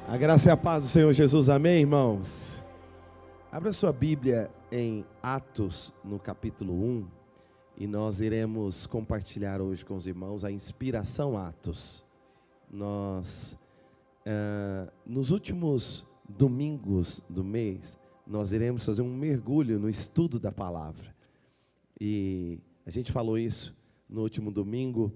A graça e a paz do Senhor Jesus, amém, irmãos? Abra sua Bíblia em Atos, no capítulo 1, e nós iremos compartilhar hoje com os irmãos a inspiração Atos. Nos últimos domingos do mês, nós iremos fazer um mergulho no estudo da palavra. E a gente falou isso no último domingo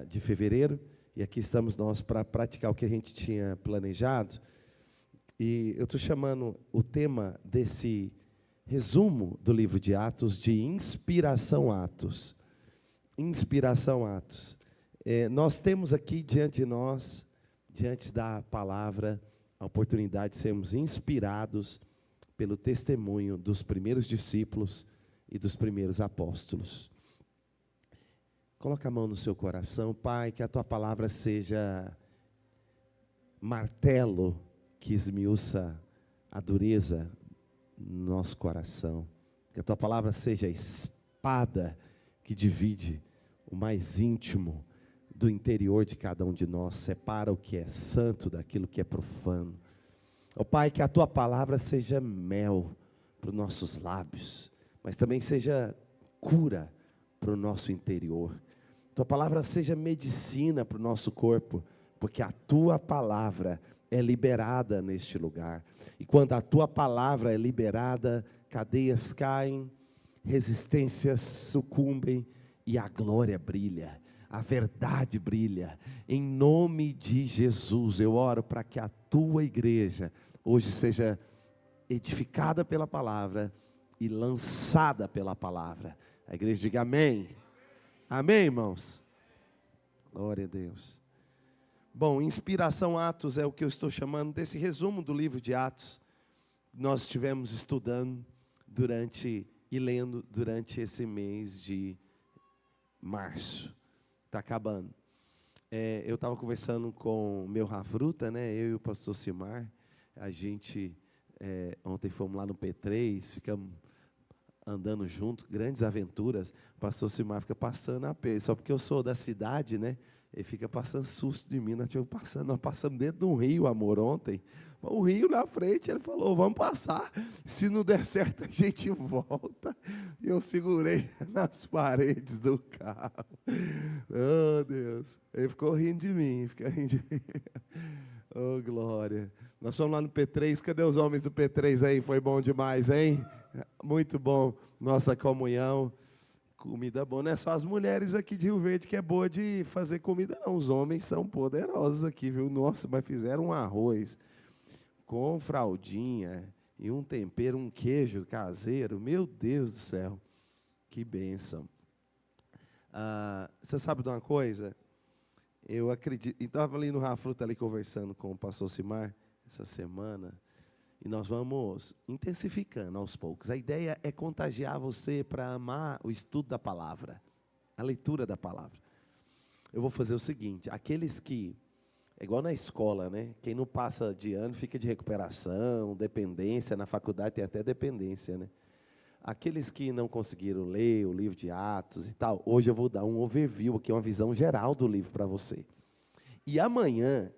de fevereiro, e aqui estamos nós para praticar o que a gente tinha planejado. E eu estou chamando o tema desse resumo do livro de Atos de Inspiração Atos. Inspiração Atos. Nós temos aqui diante de nós, diante da palavra, a oportunidade de sermos inspirados pelo testemunho dos primeiros discípulos e dos primeiros apóstolos. Coloca a mão no seu coração, Pai, que a Tua palavra seja martelo que esmiuça a dureza no nosso coração. Que a Tua palavra seja espada que divide o mais íntimo do interior de cada um de nós, separa o que é santo daquilo que é profano. Ó Pai, que a Tua palavra seja mel para os nossos lábios, mas também seja cura para o nosso interior. Tua palavra seja medicina para o nosso corpo, porque a Tua palavra é liberada neste lugar. E quando a Tua palavra é liberada, cadeias caem, resistências sucumbem e a glória brilha, a verdade brilha. Em nome de Jesus, eu oro para que a Tua igreja hoje seja edificada pela palavra e lançada pela palavra. A igreja diga amém. Amém, irmãos? Glória a Deus. Bom, inspiração Atos é o que eu estou chamando desse resumo do livro de Atos. Nós estivemos estudando e lendo durante esse mês de março. Está acabando. Eu estava conversando com o meu Rafruta, né? Eu e o pastor Simar. A gente, ontem fomos lá no P3, ficamos andando junto, grandes aventuras. O pastor Simar fica passando a pé, só porque eu sou da cidade, né? Ele fica passando susto de mim. Nós passamos dentro de um rio, amor, ontem. O rio na frente, ele falou, vamos passar. Se não der certo, a gente volta. E eu segurei nas paredes do carro. Oh, Deus. Ele ficou rindo de mim, Oh, glória. Nós fomos lá no P3, cadê os homens do P3 aí? Foi bom demais, hein? Muito bom, nossa comunhão. Comida boa, não é só as mulheres aqui de Rio Verde que é boa de fazer comida, não. Os homens são poderosos aqui, viu? Nossa, mas fizeram um arroz com fraldinha e um tempero, um queijo caseiro. Meu Deus do céu, que bênção. Você sabe de uma coisa? Eu acredito, estava ali no Rafruta, ali conversando com o pastor Simar, essa semana, e nós vamos intensificando aos poucos. A ideia é contagiar você para amar o estudo da palavra, a leitura da palavra. Eu vou fazer o seguinte, aqueles que, é igual na escola, né? Quem não passa de ano fica de recuperação, dependência, na faculdade tem até dependência, né? Aqueles que não conseguiram ler o livro de Atos e tal, hoje eu vou dar um overview aqui, uma visão geral do livro para você. E amanhã,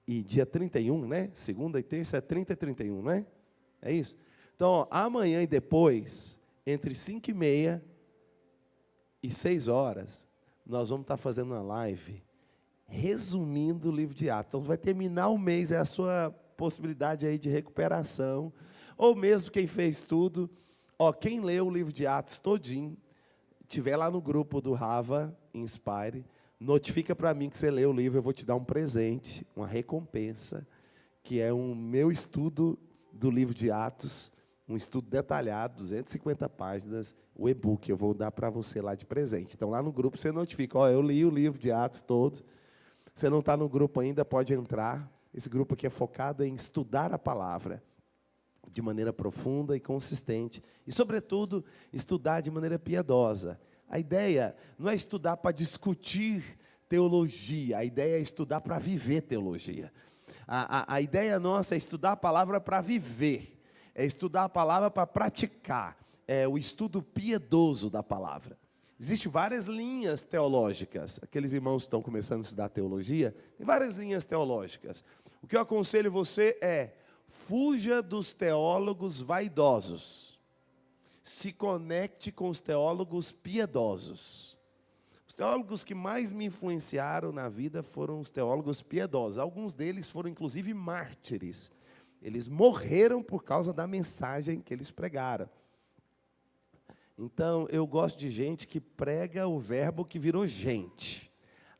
e dia 31, né? Segunda e terça é 30 e 31, né? É isso? Então, ó, amanhã e depois, entre 5h30 e 6 horas, nós vamos estar fazendo uma live resumindo o livro de Atos. Então, vai terminar o mês, é a sua possibilidade aí de recuperação, ou mesmo quem fez tudo, ó, quem leu o livro de Atos todinho, tiver lá no grupo do Rava Inspire, notifica para mim que você leu o livro, eu vou te dar um presente, uma recompensa, que é um meu estudo do livro de Atos, um estudo detalhado, 250 páginas, o e-book, eu vou dar para você lá de presente. Então, lá no grupo você notifica, ó, eu li o livro de Atos todo, você não está no grupo ainda, pode entrar, esse grupo aqui é focado em estudar a palavra, de maneira profunda e consistente, e, sobretudo, estudar de maneira piedosa. A ideia não é estudar para discutir teologia, a ideia é estudar para viver teologia. A ideia nossa é estudar a palavra para viver, é estudar a palavra para praticar, é o estudo piedoso da palavra. Existem várias linhas teológicas. Aqueles irmãos que estão começando a estudar teologia, tem várias linhas teológicas. O que eu aconselho você é, fuja dos teólogos vaidosos. Se conecte com os teólogos piedosos. Os teólogos que mais me influenciaram na vida foram os teólogos piedosos. Alguns deles foram inclusive mártires. Eles morreram por causa da mensagem que eles pregaram. Então, eu gosto de gente que prega o verbo que virou gente.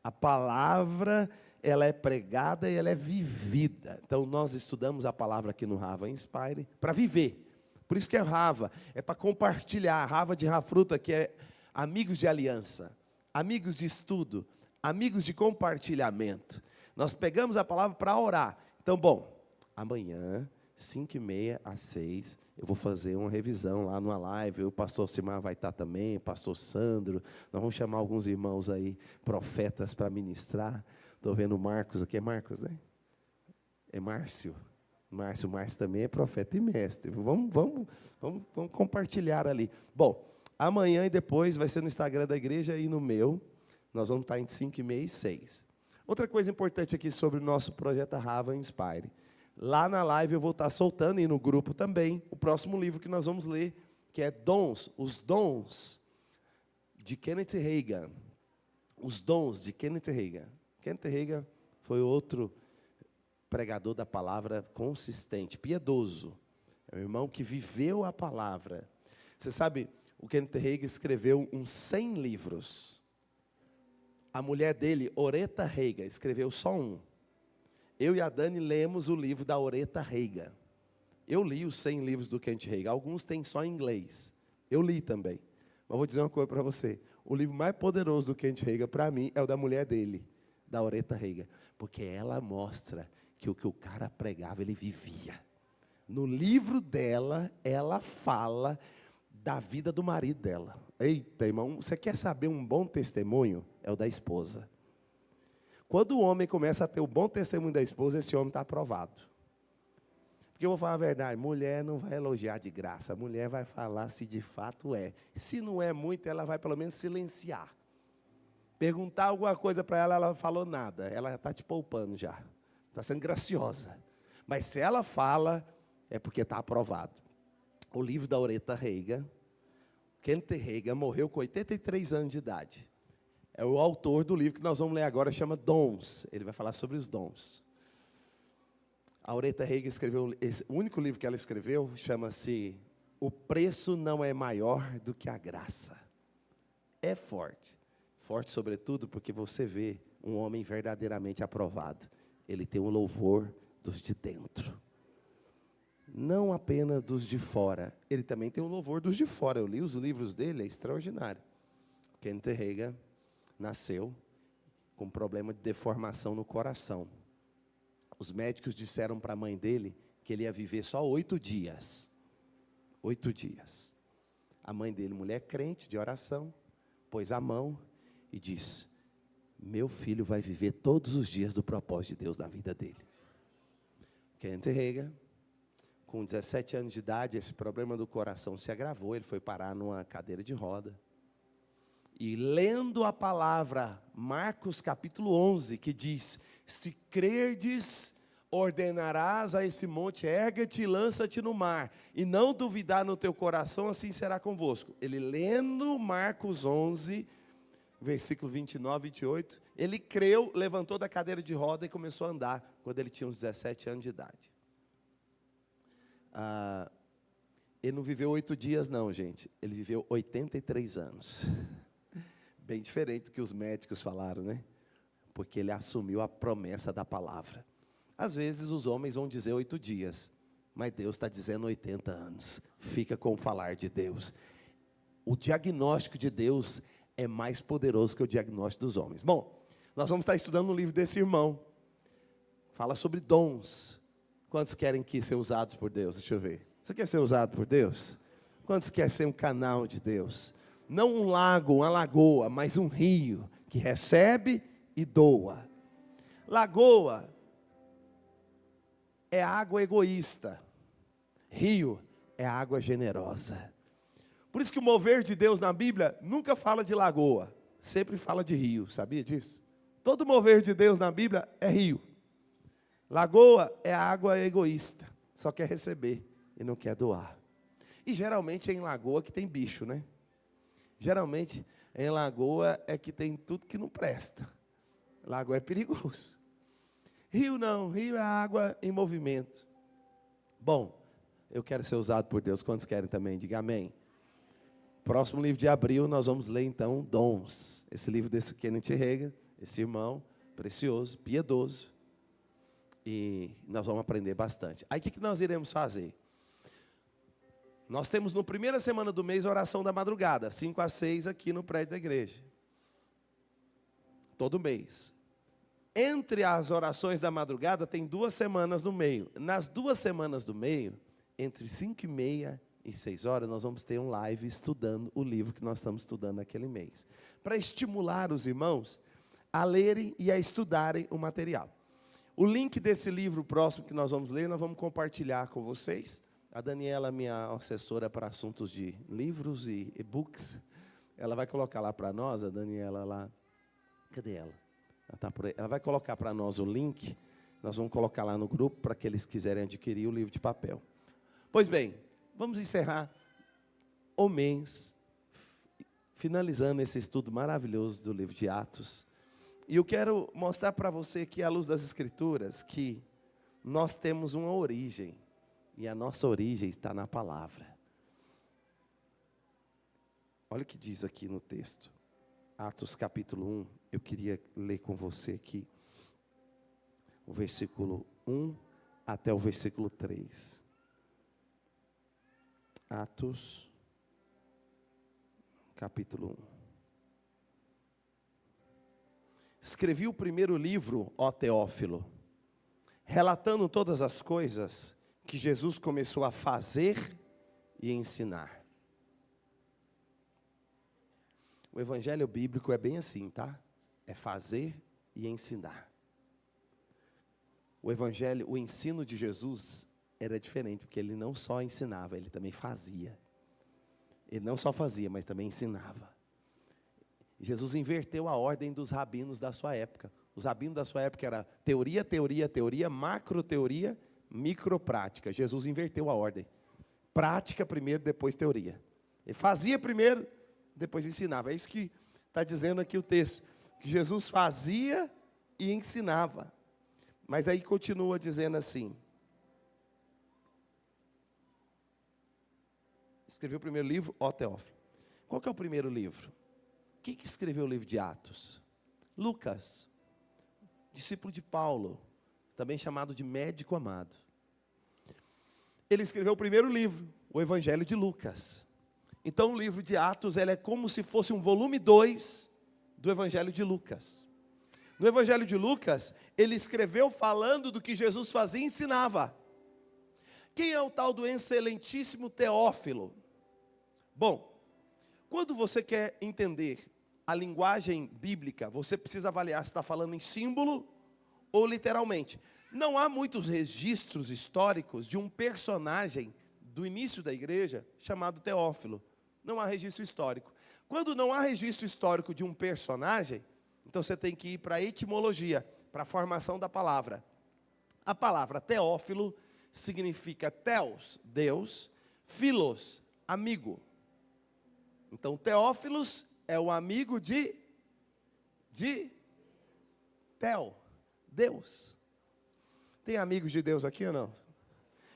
A palavra, ela é pregada e ela é vivida. Então, nós estudamos a palavra aqui no Rava Inspire para viver. Por isso que é Rava, é para compartilhar. Rava de Rafruta, que é amigos de aliança, amigos de estudo, amigos de compartilhamento. Nós pegamos a palavra para orar. Então, bom, amanhã, 5h30 às 6h, eu vou fazer uma revisão lá numa live. O pastor Simar vai estar também, o pastor Sandro. Nós vamos chamar alguns irmãos aí, profetas, para ministrar. Estou vendo o Marcos aqui, é Marcos, né? É Márcio. Márcio também é profeta e mestre. Vamos compartilhar ali. Bom, amanhã e depois vai ser no Instagram da igreja e no meu. Nós vamos estar entre 5h30 e 6h. Outra coisa importante aqui sobre o nosso projeto Rava Inspire. Lá na live eu vou estar soltando, e no grupo também, o próximo livro que nós vamos ler, que é Dons, os Dons, de Kenneth Hagin. Os Dons, de Kenneth Hagin. Kenneth Hagin foi outro pregador da palavra consistente, piedoso. É um irmão que viveu a palavra. Você sabe, o Kenneth Hagin escreveu uns 100 livros. A mulher dele, Oretta Hagin, escreveu só um. Eu e a Dani lemos o livro da Oretta Hagin. Eu li os 100 livros do Kenneth Hagin. Alguns têm só em inglês. Eu li também. Mas vou dizer uma coisa para você. O livro mais poderoso do Kenneth Hagin, para mim, é o da mulher dele, da Oretta Hagin. Porque ela mostra que o que o cara pregava, ele vivia. No livro dela, ela fala da vida do marido dela. Eita, irmão, você quer saber um bom testemunho? É o da esposa. Quando o homem começa a ter o bom testemunho da esposa, esse homem está aprovado. Porque eu vou falar a verdade, mulher não vai elogiar de graça, a mulher vai falar se de fato é. Se não é muito, ela vai pelo menos silenciar. Perguntar alguma coisa para ela, ela não falou nada, ela está te poupando já. Está sendo graciosa. Mas se ela fala, é porque está aprovado. O livro da Oretta Hagin, Kenneth Hagin morreu com 83 anos de idade. É o autor do livro que nós vamos ler agora, chama Dons. Ele vai falar sobre os dons. A Oretta Hagin escreveu, o único livro que ela escreveu, chama-se O Preço Não É Maior do que a Graça. É forte. Forte, sobretudo, porque você vê um homem verdadeiramente aprovado. Ele tem um louvor dos de dentro. Não apenas dos de fora. Ele também tem um louvor dos de fora. Eu li os livros dele, é extraordinário. Kenneth Hagin nasceu com problema de deformação no coração. Os médicos disseram para a mãe dele que ele ia viver só 8 dias. 8 dias. A mãe dele, mulher crente, de oração, pôs a mão e disse: meu filho vai viver todos os dias do propósito de Deus na vida dele. Kenneth Hagin, com 17 anos de idade, esse problema do coração se agravou, ele foi parar numa cadeira de roda. E lendo a palavra, Marcos capítulo 11, que diz: se crerdes, ordenarás a esse monte, erga-te e lança-te no mar, e não duvidar no teu coração, assim será convosco. Ele lendo Marcos 11, versículo 29, 28, ele creu, levantou da cadeira de roda e começou a andar, quando ele tinha uns 17 anos de idade. Ele não viveu 8 dias não, gente, ele viveu 83 anos. Bem diferente do que os médicos falaram, né? Porque ele assumiu a promessa da palavra. Às vezes os homens vão dizer 8 dias, mas Deus está dizendo 80 anos. Fica com o falar de Deus. O diagnóstico de Deus é mais poderoso que o diagnóstico dos homens. Bom, nós vamos estar estudando um livro desse irmão. Fala sobre dons. Quantos querem que ser usados por Deus? Deixa eu ver. Você quer ser usado por Deus? Quantos querem ser um canal de Deus? Não um lago, uma lagoa, mas um rio que recebe e doa. Lagoa é água egoísta. Rio é água generosa. Por isso que o mover de Deus na Bíblia nunca fala de lagoa, sempre fala de rio, sabia disso? Todo mover de Deus na Bíblia é rio. Lagoa é a água egoísta, só quer receber e não quer doar. E geralmente é em lagoa que tem bicho, né? Geralmente em lagoa é que tem tudo que não presta. Lagoa é perigoso. Rio não, rio é água em movimento. Bom, eu quero ser usado por Deus. Quantos querem também? Diga amém. Próximo livro de abril nós vamos ler então Dons. Esse livro desse Kenneth Hagin, esse irmão precioso, piedoso. E nós vamos aprender bastante. Aí o que nós iremos fazer? Nós temos no primeira semana do mês a oração da madrugada, 5 às 6 aqui no prédio da igreja. Todo mês. Entre as orações da madrugada tem 2 semanas no meio. Nas 2 semanas do meio, entre 5h30 e 6 horas, nós vamos ter um live estudando o livro que nós estamos estudando naquele mês. Para estimular os irmãos a lerem e a estudarem o material. O link desse livro próximo que nós vamos ler, nós vamos compartilhar com vocês. A Daniela, minha assessora para assuntos de livros e e-books, ela vai colocar lá para nós, a Daniela lá. Cadê ela? Ela tá por aí. Ela vai colocar para nós o link. Nós vamos colocar lá no grupo para que eles quiserem adquirir o livro de papel. Pois bem, vamos encerrar o mês, finalizando esse estudo maravilhoso do livro de Atos. E eu quero mostrar para você aqui, à luz das Escrituras, que nós temos uma origem. E a nossa origem está na palavra. Olha o que diz aqui no texto. Atos capítulo 1. Eu queria ler com você aqui. O versículo 1 até o versículo 3. Atos capítulo 1. Escrevi o primeiro livro, ó Teófilo, relatando todas as coisas que Jesus começou a fazer e ensinar. O evangelho bíblico é bem assim, tá? É fazer e ensinar. O evangelho, o ensino de Jesus era diferente, porque ele não só ensinava, ele também fazia. Ele não só fazia, mas também ensinava. Jesus inverteu a ordem dos rabinos da sua época. Os rabinos da sua época era teoria, teoria, teoria, macroteoria, microprática. Jesus inverteu a ordem. Prática primeiro, depois teoria. Ele fazia primeiro, depois ensinava. É isso que está dizendo aqui o texto. Que Jesus fazia e ensinava. Mas aí continua dizendo assim. Escreveu o primeiro livro, ó Teófilo. Qual que é o primeiro livro? Quem que escreveu o livro de Atos? Lucas, discípulo de Paulo, também chamado de médico amado. Ele escreveu o primeiro livro, o Evangelho de Lucas. Então o livro de Atos ele é como se fosse um volume 2 do Evangelho de Lucas. No Evangelho de Lucas, ele escreveu falando do que Jesus fazia e ensinava. Quem é o tal do excelentíssimo Teófilo? Bom, quando você quer entender a linguagem bíblica, você precisa avaliar se está falando em símbolo ou literalmente. Não há muitos registros históricos de um personagem do início da igreja chamado Teófilo. Não há registro histórico. Quando não há registro histórico de um personagem, então você tem que ir para a etimologia, para a formação da palavra. A palavra Teófilo significa Theos, Deus, Philos, amigo. Então Teófilos é o amigo de Theo, Deus. Tem amigos de Deus aqui ou não?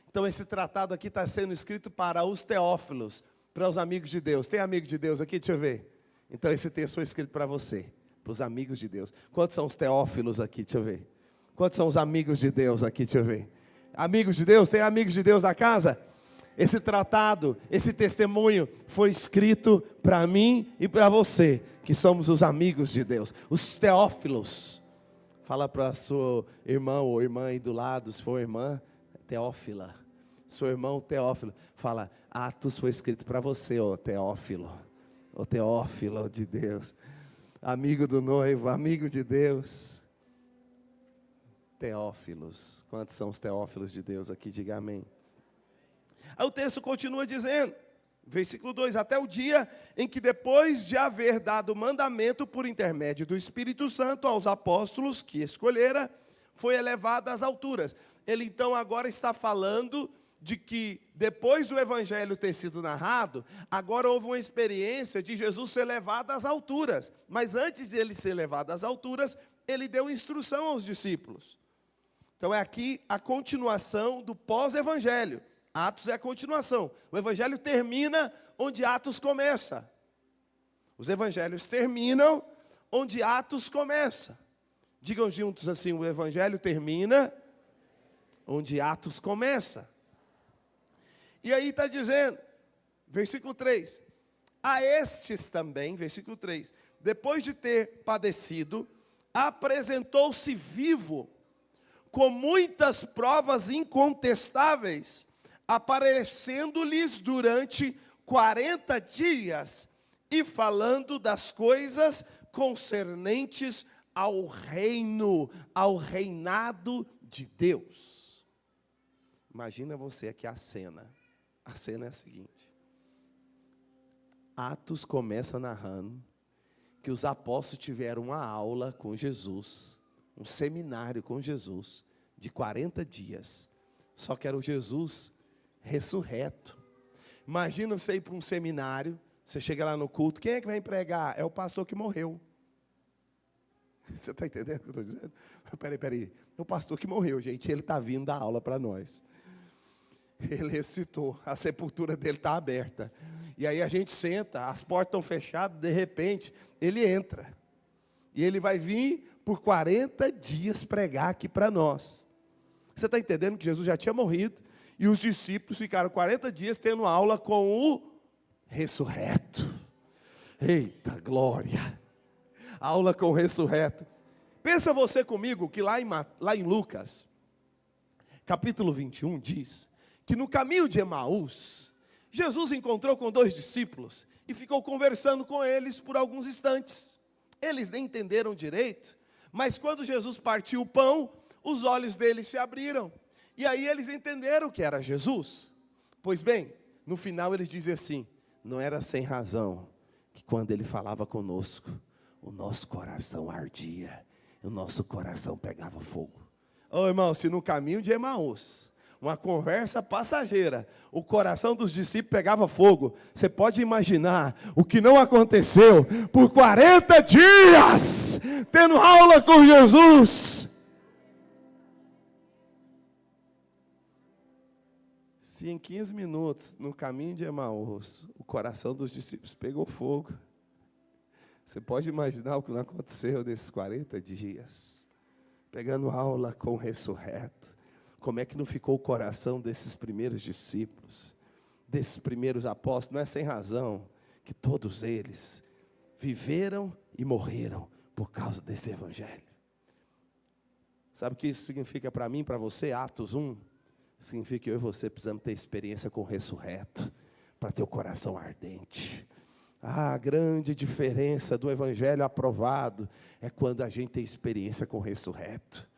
Então esse tratado aqui está sendo escrito para os Teófilos, para os amigos de Deus. Tem amigo de Deus aqui? Deixa eu ver. Então esse texto foi escrito para você, para os amigos de Deus. Quantos são os Teófilos aqui? Deixa eu ver. Quantos são os amigos de Deus aqui? Deixa eu ver. Amigos de Deus? Tem amigos de Deus na casa? Esse tratado, esse testemunho foi escrito para mim e para você, que somos os amigos de Deus, os Teófilos. Fala para sua irmã ou irmã aí do lado, se for irmã, Teófila. Seu irmão Teófilo, fala, Atos foi escrito para você, ó Teófilo. Ó Teófilo de Deus. Amigo do noivo, amigo de Deus. Teófilos. Quantos são os Teófilos de Deus aqui? Diga amém. Aí o texto continua dizendo, Versículo 2, até o dia em que, depois de haver dado mandamento por intermédio do Espírito Santo aos apóstolos que escolhera, foi elevado às alturas. Ele então agora está falando de que, depois do evangelho ter sido narrado, agora houve uma experiência de Jesus ser levado às alturas. Mas antes de ele ser levado às alturas, ele deu instrução aos discípulos. Então é aqui a continuação do pós-evangelho. Atos é a continuação. O evangelho termina onde Atos começa. Os evangelhos terminam onde Atos começa. Digam juntos assim: o evangelho termina onde Atos começa. E aí está dizendo, versículo 3, a estes também, versículo 3, depois de ter padecido, apresentou-se vivo, com muitas provas incontestáveis, aparecendo-lhes durante 40 dias, e falando das coisas concernentes ao reino, ao reinado de Deus. Imagina você aqui a cena. A cena é a seguinte: Atos começa narrando que os apóstolos tiveram uma aula com Jesus, um seminário com Jesus, de 40 dias. Só que era o Jesus ressurreto. Imagina você ir para um seminário, você chega lá no culto, quem é que vai pregar? É o pastor que morreu. Você está entendendo o que eu estou dizendo? Peraí. É o pastor que morreu, gente. Ele está vindo dar aula para nós. Ele ressuscitou, a sepultura dele está aberta. E aí a gente senta, as portas estão fechadas, de repente, ele entra. E ele vai vir por 40 dias pregar aqui para nós. Você está entendendo que Jesus já tinha morrido, e os discípulos ficaram 40 dias tendo aula com o ressurreto. Eita glória! Aula com o ressurreto. Pensa você comigo que lá em Lucas, capítulo 21, diz que no caminho de Emaús, Jesus encontrou com 2 discípulos e ficou conversando com eles por alguns instantes. Eles nem entenderam direito, mas quando Jesus partiu o pão, os olhos deles se abriram. E aí eles entenderam que era Jesus. Pois bem, no final eles dizem assim: não era sem razão que quando ele falava conosco, o nosso coração ardia, o nosso coração pegava fogo. Ô irmão, se no caminho de Emaús, uma conversa passageira, o coração dos discípulos pegava fogo, você pode imaginar o que não aconteceu por 40 dias, tendo aula com Jesus. Se em 15 minutos, no caminho de Emaús, o coração dos discípulos pegou fogo, você pode imaginar o que não aconteceu nesses 40 dias, pegando aula com o ressurreto. Como é que não ficou o coração desses primeiros discípulos, desses primeiros apóstolos? Não é sem razão que todos eles viveram e morreram por causa desse evangelho. Sabe o que isso significa para mim, para você? Atos 1, significa que eu e você precisamos ter experiência com o ressurreto, para ter o coração ardente. A grande diferença do evangelho aprovado é quando a gente tem experiência com o ressurreto.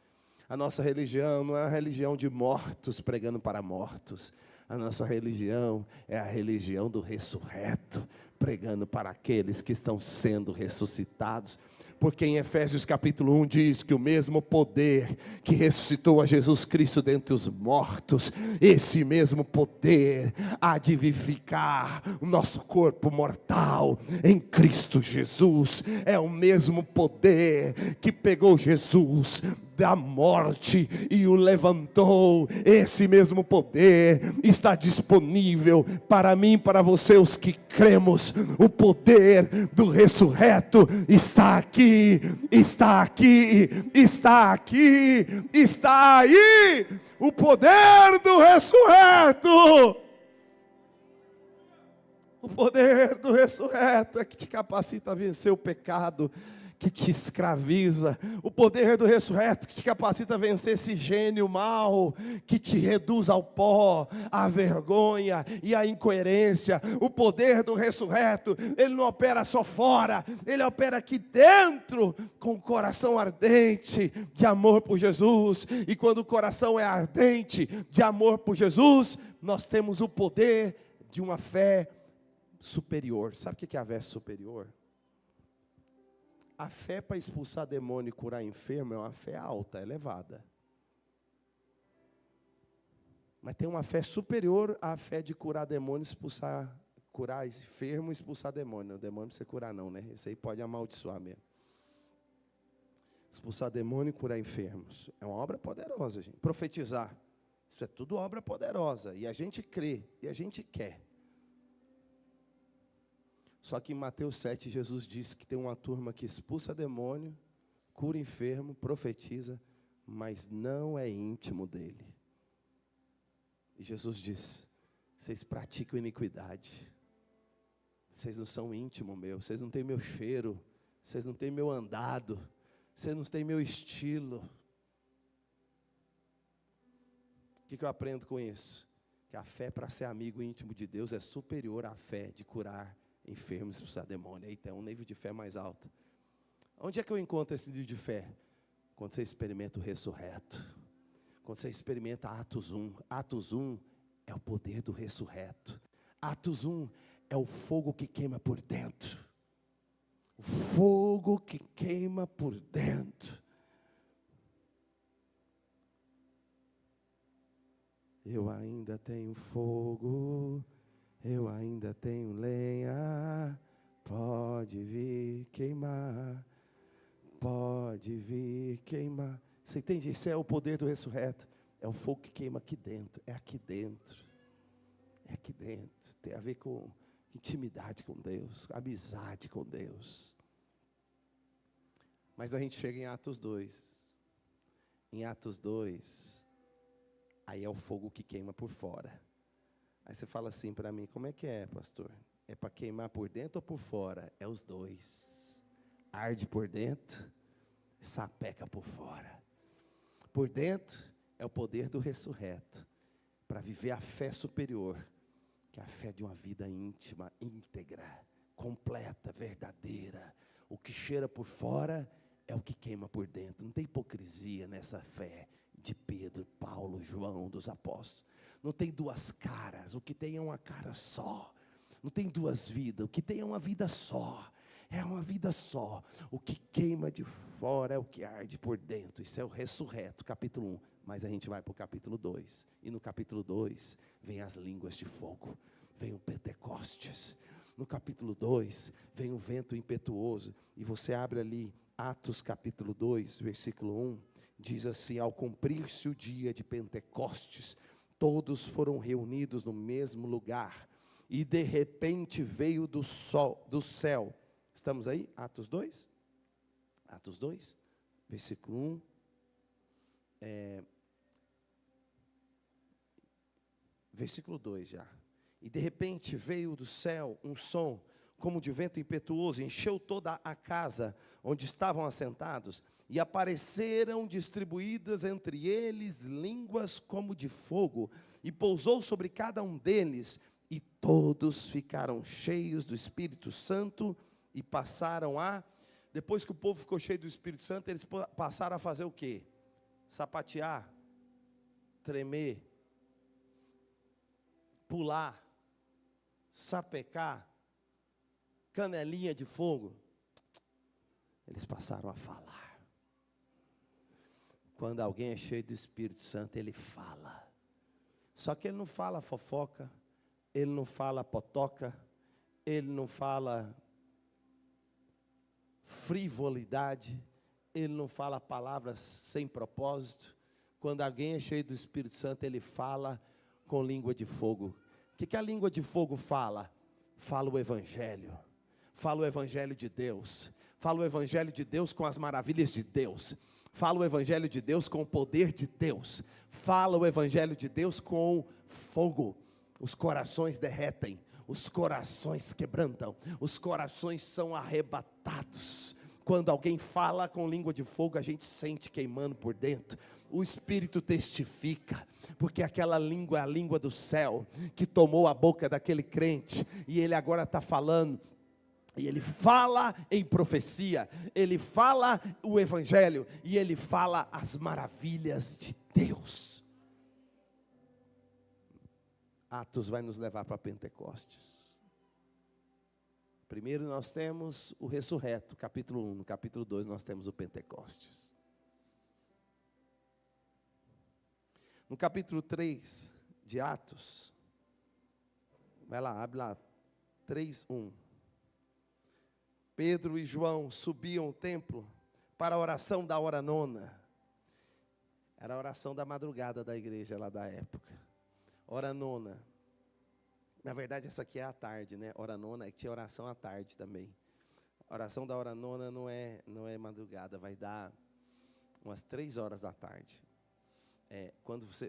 A nossa religião não é uma religião de mortos pregando para mortos. A nossa religião é a religião do ressurreto, pregando para aqueles que estão sendo ressuscitados. Porque em Efésios capítulo 1 diz que o mesmo poder que ressuscitou a Jesus Cristo dentre os mortos, esse mesmo poder há de vivificar o nosso corpo mortal em Cristo Jesus. É o mesmo poder que pegou Jesus da morte e o levantou. Esse mesmo poder está disponível para mim, para você, os que cremos. O poder do ressurreto está aqui, está aqui, está aqui, está aí. O poder do ressurreto. O poder do ressurreto é que te capacita a vencer o pecado que te escraviza. O poder do ressurreto que te capacita a vencer esse gênio mau, que te reduz ao pó, à vergonha e à incoerência. O poder do ressurreto, ele não opera só fora, ele opera aqui dentro, com o coração ardente de amor por Jesus. E quando o coração é ardente de amor por Jesus, nós temos o poder de uma fé superior. Sabe o que é a fé superior? A fé para expulsar demônio e curar enfermo é uma fé alta, elevada. Mas tem uma fé superior à fé de curar demônio, curar enfermo e expulsar demônio. O demônio não precisa curar não, né? Esse aí pode amaldiçoar mesmo. Expulsar demônio e curar enfermos. É uma obra poderosa, gente. Profetizar. Isso é tudo obra poderosa. E a gente crê, e a gente quer. Só que em Mateus 7, Jesus disse que tem uma turma que expulsa demônio, cura enfermo, profetiza, mas não é íntimo dele. E Jesus diz: vocês praticam iniquidade. Vocês não são íntimo meu, vocês não têm meu cheiro, vocês não têm meu andado, vocês não têm meu estilo. O que eu aprendo com isso? Que a fé para ser amigo íntimo de Deus é superior à fé de curar enfermos e expulsar demônio. Eita, é um nível de fé mais alto. Onde é que eu encontro esse nível de fé? Quando você experimenta o ressurreto. Quando você experimenta Atos 1. Atos 1 é o poder do ressurreto. Atos 1 é o fogo que queima por dentro. O fogo que queima por dentro. Eu ainda tenho fogo, eu ainda tenho lenha, pode vir queimar, pode vir queimar. Você entende? Esse é o poder do ressurreto. É o fogo que queima aqui dentro. É aqui dentro. É aqui dentro. Tem a ver com intimidade com Deus, amizade com Deus. Mas a gente chega em Atos 2. Em Atos 2, aí é o fogo que queima por fora. Aí você fala assim para mim: como é que é, pastor? É para queimar por dentro ou por fora? É os dois. Arde por dentro, sapeca por fora. Por dentro é o poder do ressurreto, para viver a fé superior, que é a fé de uma vida íntima, íntegra, completa, verdadeira. O que cheira por fora é o que queima por dentro. Não tem hipocrisia nessa fé de Pedro, Paulo, João, dos apóstolos. Não tem duas caras, o que tem é uma cara só. Não tem duas vidas, o que tem é uma vida só. É uma vida só. O que queima de fora é o que arde por dentro. Isso é o ressurreto, capítulo 1. Mas a gente vai para o capítulo 2. E no capítulo 2 vem as línguas de fogo. Vem o Pentecostes. No capítulo 2 vem o vento impetuoso. E você abre ali Atos capítulo 2, versículo 1. Diz assim: ao cumprir-se o dia de Pentecostes, todos foram reunidos no mesmo lugar. E de repente veio do céu. Estamos aí? Atos 2? Atos 2, versículo 1. Versículo 2 já. E de repente veio do céu um som, como de vento impetuoso, encheu toda a casa onde estavam assentados, e apareceram distribuídas entre eles línguas como de fogo, e pousou sobre cada um deles, e todos ficaram cheios do Espírito Santo, e passaram depois que o povo ficou cheio do Espírito Santo, eles passaram a fazer o quê? Sapatear, tremer, pular, sapecar, canelinha de fogo. Eles passaram a falar. Quando alguém é cheio do Espírito Santo, ele fala. Só que ele não fala fofoca, ele não fala potoca, ele não fala frivolidade, ele não fala palavras sem propósito. Quando alguém é cheio do Espírito Santo, ele fala com língua de fogo. O que a língua de fogo fala? Fala o Evangelho. Fala o Evangelho de Deus. Fala o Evangelho de Deus com as maravilhas de Deus. Fala o Evangelho de Deus com o poder de Deus. Fala o Evangelho de Deus com fogo. Os corações derretem. Os corações quebrantam. Os corações são arrebatados. Quando alguém fala com língua de fogo, a gente sente queimando por dentro. O Espírito testifica, porque aquela língua é a língua do céu, que tomou a boca daquele crente, e ele agora está falando, e ele fala em profecia, ele fala o Evangelho, e ele fala as maravilhas de Deus. Atos vai nos levar para Pentecostes. Primeiro nós temos o ressurreto, capítulo 1. No capítulo 2 nós temos o Pentecostes. No capítulo 3 de Atos, vai lá, abre lá, 3:1. Pedro e João subiam ao templo para a oração da hora nona. Era a oração da madrugada da igreja lá da época. Hora nona. Na verdade, essa aqui é a tarde, né? Hora nona, é que tinha oração à tarde também. A oração da hora nona não é madrugada, vai dar umas 3 horas da tarde.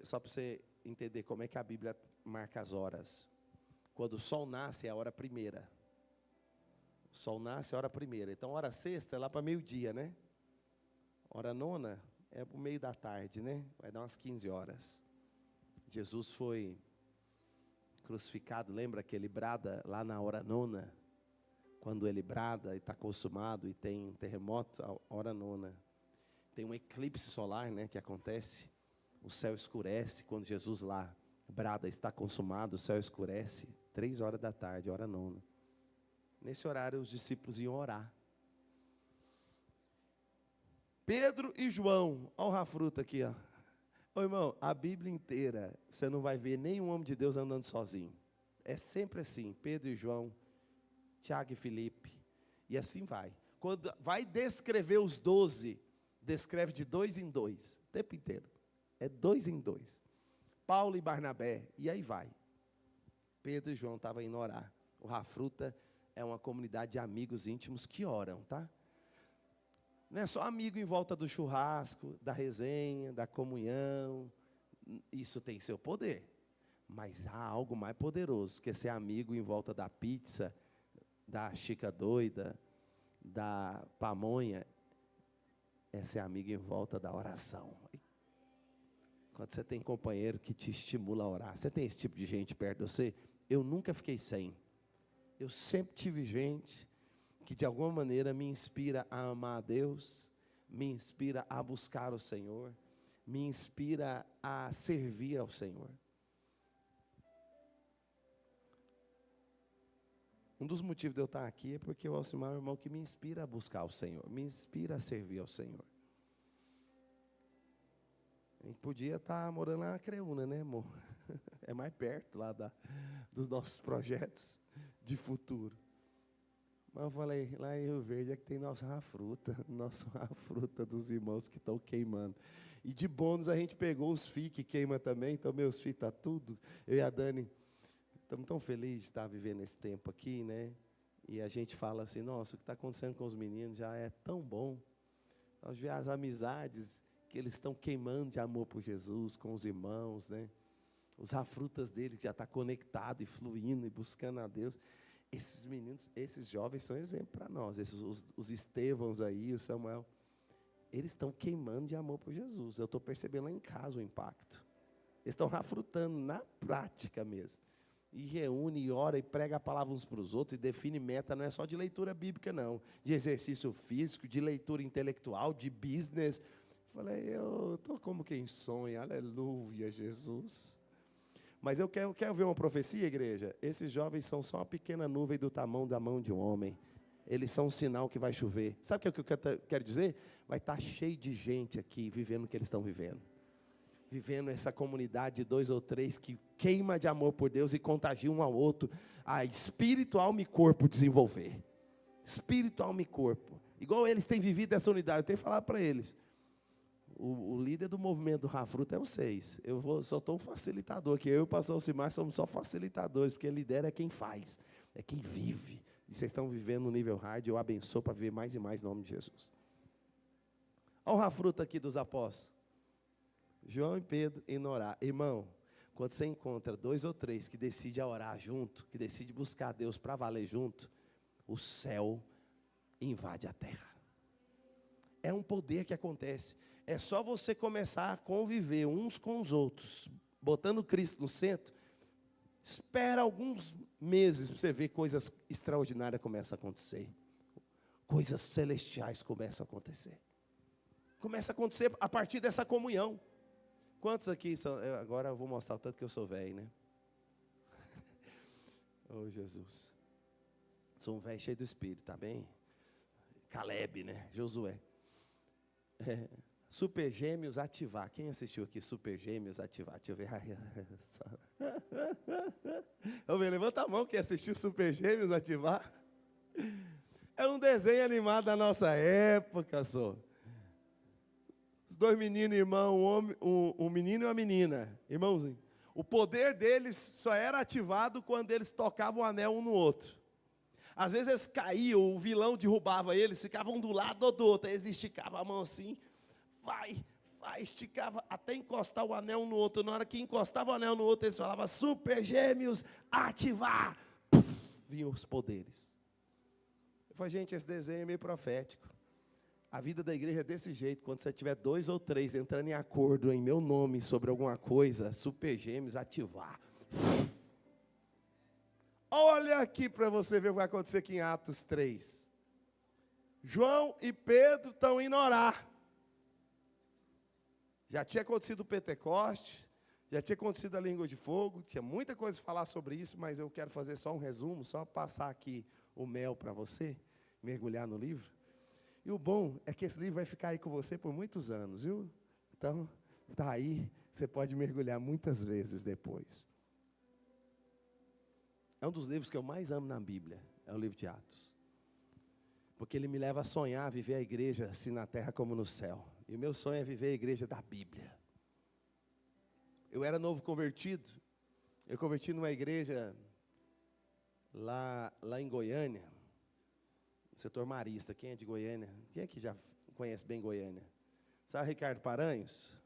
Só para você entender como é que a Bíblia marca as horas. Quando o sol nasce é a hora primeira. O sol nasce é a hora primeira. Então, hora sexta é lá para meio-dia, né? Hora nona é para o meio da tarde, né? Vai dar umas 15 horas. Jesus foi crucificado, lembra que ele brada lá na hora nona? Quando ele brada e está consumado e tem um terremoto, a hora nona. Tem um eclipse solar, né, que acontece. O céu escurece quando Jesus lá brada, está consumado, o céu escurece. 3 horas da tarde, hora nona. Nesse horário os discípulos iam orar. Pedro e João, olha o Rafruta aqui, ó. Ô irmão, a Bíblia inteira, você não vai ver nenhum homem de Deus andando sozinho. É sempre assim, Pedro e João, Tiago e Filipe, e assim vai. Quando vai descrever os 12, descreve de 2 em 2, o tempo inteiro. É 2 em 2. Paulo e Barnabé, e aí vai. Pedro e João estavam indo orar. O Rafruta é uma comunidade de amigos íntimos que oram, tá? Não é só amigo em volta do churrasco, da resenha, da comunhão. Isso tem seu poder. Mas há algo mais poderoso que ser amigo em volta da pizza, da chica doida, da pamonha. É ser amigo em volta da oração. Quando você tem companheiro que te estimula a orar. Você tem esse tipo de gente perto de você? Eu nunca fiquei sem. Eu sempre tive gente que de alguma maneira me inspira a amar a Deus, me inspira a buscar o Senhor, me inspira a servir ao Senhor. Um dos motivos de eu estar aqui é porque o Alcimar é um irmão que me inspira a buscar o Senhor, me inspira a servir ao Senhor. A gente podia estar morando lá na Creúna, né, amor? É mais perto lá dos nossos projetos de futuro. Mas eu falei, lá em Rio Verde é que tem nossa Rafruta dos irmãos que estão queimando. E de bônus a gente pegou os filhos que queimam também, então meus filhos estão tudo. Eu e a Dani estamos tão felizes de estar vivendo esse tempo aqui, né? E a gente fala assim, nossa, o que está acontecendo com os meninos já é tão bom. Nós vemos as amizades que eles estão queimando de amor por Jesus, com os irmãos, né? Os Rafrutas dele que já está conectado e fluindo e buscando a Deus. Esses meninos, esses jovens são exemplo para nós. Os Estevãos aí, o Samuel, eles estão queimando de amor por Jesus. Eu estou percebendo lá em casa o impacto. Eles estão rafrutando na prática mesmo. E reúne, e ora, e prega a palavra uns para os outros, e define meta, não é só de leitura bíblica, não. De exercício físico, de leitura intelectual, de business. Falei, eu estou como quem sonha, aleluia, Jesus. Mas eu quero ver uma profecia, igreja. Esses jovens são só uma pequena nuvem do tamanho da mão de um homem. Eles são um sinal que vai chover. Sabe o que eu quero dizer? Vai estar cheio de gente aqui, vivendo o que eles estão vivendo. Vivendo essa comunidade de 2 ou 3 que queima de amor por Deus e contagia um ao outro. A espírito, alma e corpo desenvolver. Espírito, alma e corpo. Igual eles têm vivido essa unidade. Eu tenho que falar para eles. O líder do movimento do Rafruta é vocês. Só estou um facilitador aqui. Eu e o pastor Alcimar somos só facilitadores, porque lidera é quem faz, é quem vive. E vocês estão vivendo no nível hard, eu abençoo para viver mais e mais em nome de Jesus. Olha o Rafruta aqui dos apóstolos. João e Pedro indo orar. Irmão, quando você encontra 2 ou 3 que decidem orar junto, que decidem buscar Deus para valer junto, o céu invade a terra. É um poder que acontece. É só você começar a conviver uns com os outros, botando Cristo no centro. Espera alguns meses para você ver coisas extraordinárias começam a acontecer. Coisas celestiais começam a acontecer. Começa a acontecer a partir dessa comunhão. Quantos aqui são? Agora eu vou mostrar o tanto que eu sou velho, né? Oh, Jesus. Sou um velho cheio do Espírito, tá bem? Caleb, né? Josué. Super Gêmeos ativar. Quem assistiu aqui Super Gêmeos ativar? Deixa eu ver. Vamos ver, levanta a mão quem assistiu Super Gêmeos ativar. É um desenho animado da nossa época, só. Os dois meninos, irmão, um menino e uma menina, irmãozinho. O poder deles só era ativado quando eles tocavam o anel um no outro. Às vezes eles caíam, o vilão derrubava eles, ficavam do lado ou do outro. Aí eles esticavam a mão assim, vai, esticava até encostar o anel um no outro. Na hora que encostava o anel no outro, eles falavam, Super Gêmeos, ativar. Puf, vinham os poderes. Eu falei, gente, esse desenho é meio profético. A vida da igreja é desse jeito, quando você tiver 2 ou 3 entrando em acordo em meu nome sobre alguma coisa, Super Gêmeos, ativar. Olha aqui para você ver o que vai acontecer aqui em Atos 3. João e Pedro estão indo orar. Já tinha acontecido o Pentecoste, já tinha acontecido a língua de fogo, tinha muita coisa a falar sobre isso, mas eu quero fazer só um resumo, só passar aqui o mel para você, mergulhar no livro. E o bom é que esse livro vai ficar aí com você por muitos anos, viu? Então, está aí, você pode mergulhar muitas vezes depois. É um dos livros que eu mais amo na Bíblia, é o livro de Atos. Porque ele me leva a sonhar, a viver a igreja assim na terra como no céu. E o meu sonho é viver a igreja da Bíblia. Eu era novo convertido, eu converti numa igreja lá em Goiânia, no setor marista. Quem é de Goiânia? Quem é que já conhece bem Goiânia? Sabe Ricardo Paranhos?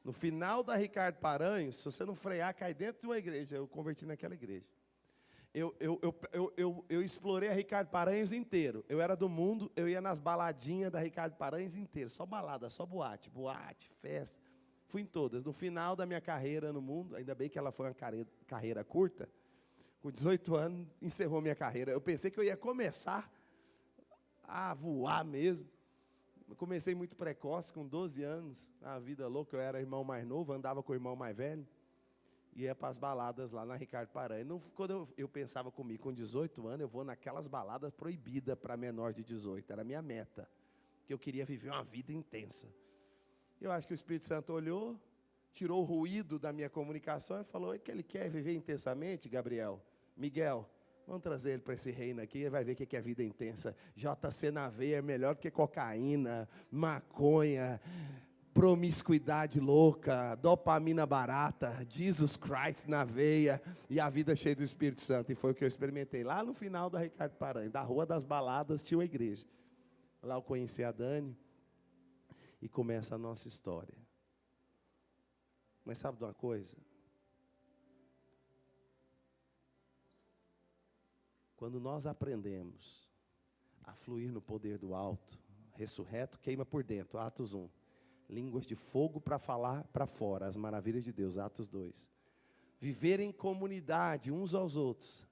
No final da Ricardo Paranhos, se você não frear, cai dentro de uma igreja. Eu converti naquela igreja. Eu explorei a Ricardo Paranhos inteiro. Eu era do mundo, eu ia nas baladinhas da Ricardo Paranhos inteiro. Só balada, só boate, festa. Fui em todas. No final da minha carreira no mundo, ainda bem que ela foi uma carreira curta, com 18 anos, encerrou minha carreira. Eu pensei que eu ia começar a voar mesmo. Eu comecei muito precoce, com 12 anos, a vida louca. Eu era irmão mais novo, andava com o irmão mais velho. Ia para as baladas lá na Ricardo Paranhos. Quando eu pensava comigo, com 18 anos, eu vou naquelas baladas proibidas para menor de 18. Era a minha meta, que eu queria viver uma vida intensa. Eu acho que o Espírito Santo olhou, tirou o ruído da minha comunicação e falou, é que ele quer viver intensamente, Miguel, vamos trazer ele para esse reino aqui, ele vai ver o que é vida intensa. JC na veia é melhor do que cocaína, maconha, promiscuidade louca, dopamina barata, Jesus Christ na veia e a vida cheia do Espírito Santo. E foi o que eu experimentei lá no final da Ricardo Paranhos, da Rua das Baladas, tinha uma igreja. Lá eu conheci a Dani e começa a nossa história. Mas sabe de uma coisa? Quando nós aprendemos a fluir no poder do alto, ressurreto queima por dentro, Atos 1. Línguas de fogo para falar para fora, as maravilhas de Deus, Atos 2. Viver em comunidade uns aos outros,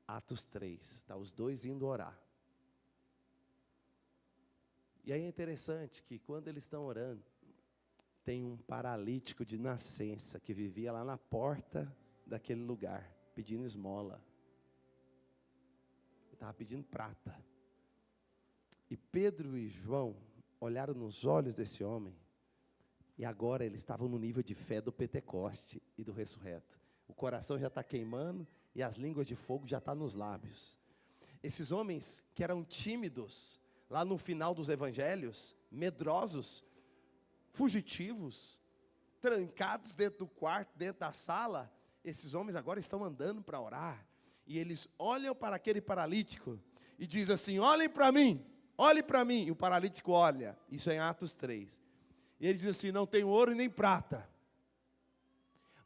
Atos 3. Está os dois indo orar. E aí é interessante que quando eles estão orando, tem um paralítico de nascença que vivia lá na porta daquele lugar, pedindo esmola. Ele estava pedindo prata. E Pedro e João olharam nos olhos desse homem, e agora eles estavam no nível de fé do Pentecoste e do ressurreto. O coração já está queimando e as línguas de fogo já estão nos lábios. Esses homens que eram tímidos, lá no final dos evangelhos, medrosos, fugitivos, trancados dentro do quarto, dentro da sala, esses homens agora estão andando para orar. E eles olham para aquele paralítico e dizem assim, olhem para mim, olhe para mim. E o paralítico olha, isso é em Atos 3. E ele diz assim, não tenho ouro nem prata,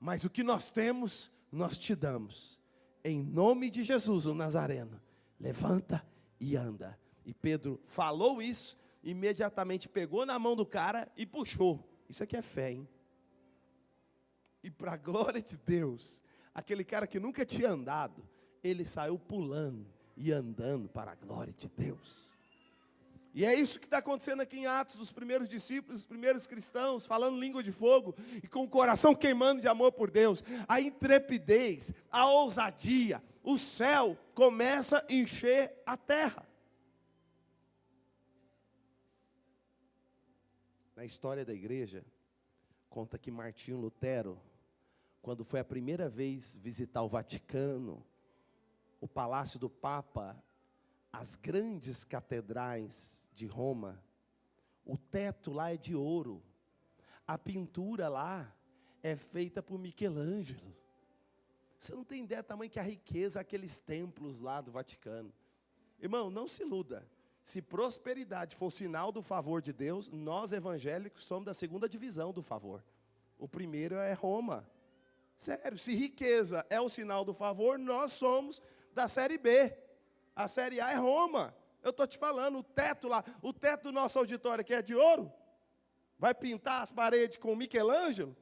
mas o que nós temos, nós te damos. Em nome de Jesus, o Nazareno, levanta e anda. E Pedro falou isso, imediatamente pegou na mão do cara e puxou. Isso aqui é fé, hein? E para a glória de Deus, aquele cara que nunca tinha andado, ele saiu pulando e andando para a glória de Deus. E é isso que está acontecendo aqui em Atos, dos primeiros discípulos, os primeiros cristãos, falando língua de fogo, e com o coração queimando de amor por Deus. A intrepidez, a ousadia, o céu começa a encher a terra. Na história da igreja, conta que Martinho Lutero, quando foi a primeira vez visitar o Vaticano, o Palácio do Papa, as grandes catedrais de Roma, o teto lá é de ouro, a pintura lá é feita por Michelangelo. Você não tem ideia do tamanho que a riqueza, aqueles templos lá do Vaticano. Irmão, não se iluda. Se prosperidade for o sinal do favor de Deus, nós evangélicos somos da segunda divisão do favor. O primeiro é Roma. Sério, se riqueza é o sinal do favor, nós somos da série B. A série A é Roma. Eu estou te falando, o teto lá, o teto do nosso auditório aqui é de ouro. Vai pintar as paredes com Michelangelo?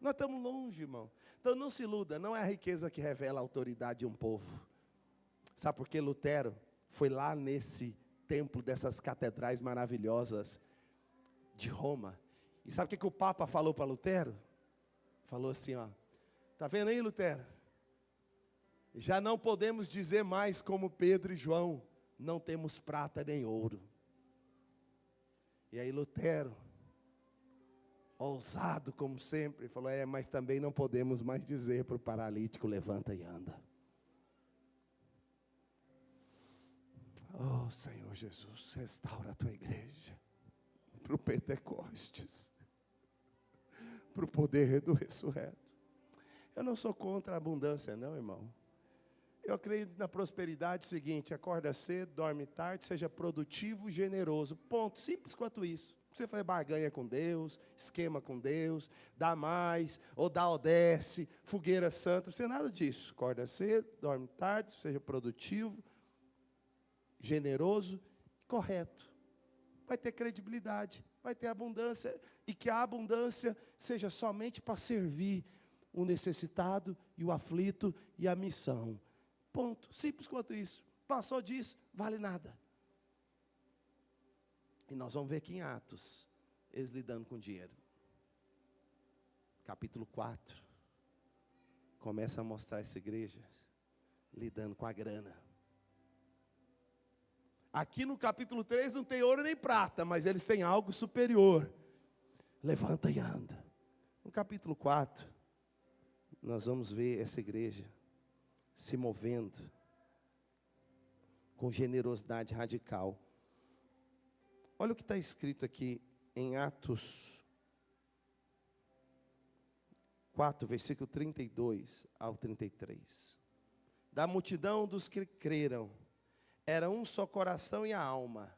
Nós estamos longe, irmão. Então não se iluda, não é a riqueza que revela a autoridade de um povo. Sabe por que Lutero foi lá nesse templo dessas catedrais maravilhosas de Roma? E sabe o que o Papa falou para Lutero? Falou assim, ó, tá vendo aí, Lutero? Já não podemos dizer mais como Pedro e João, não temos prata nem ouro. E aí Lutero, ousado como sempre, falou, mas também não podemos mais dizer para o paralítico, levanta e anda. Oh Senhor Jesus, restaura a tua igreja, para o Pentecostes, para o poder do ressurreto. Eu não sou contra a abundância não, irmão. Eu acredito na prosperidade seguinte, acorda cedo, dorme tarde, seja produtivo e generoso. Ponto, simples quanto isso. Você faz barganha com Deus, esquema com Deus, dá mais, ou dá ou desce, fogueira santa, não precisa nada disso. Acorda cedo, dorme tarde, seja produtivo, generoso e correto. Vai ter credibilidade, vai ter abundância, e que a abundância seja somente para servir o necessitado e o aflito e a missão. Ponto, simples quanto isso. Passou disso, vale nada. E nós vamos ver aqui em Atos, eles lidando com dinheiro. Capítulo 4, começa a mostrar essa igreja lidando com a grana. Aqui no capítulo 3 não tem ouro nem prata, mas eles têm algo superior. Levanta e anda. No capítulo 4, nós vamos ver essa igreja se movendo com generosidade radical. Olha o que está escrito aqui em Atos 4, versículo 32 ao 33. Da multidão dos que creram, era um só coração e a alma,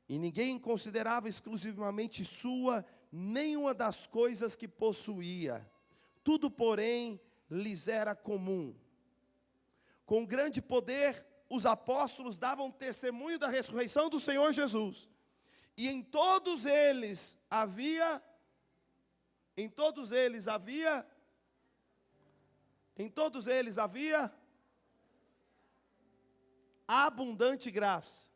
e ninguém considerava exclusivamente sua nenhuma das coisas que possuía, tudo, porém, lhes era comum. Com grande poder, os apóstolos davam testemunho da ressurreição do Senhor Jesus. E em todos eles havia abundante graça.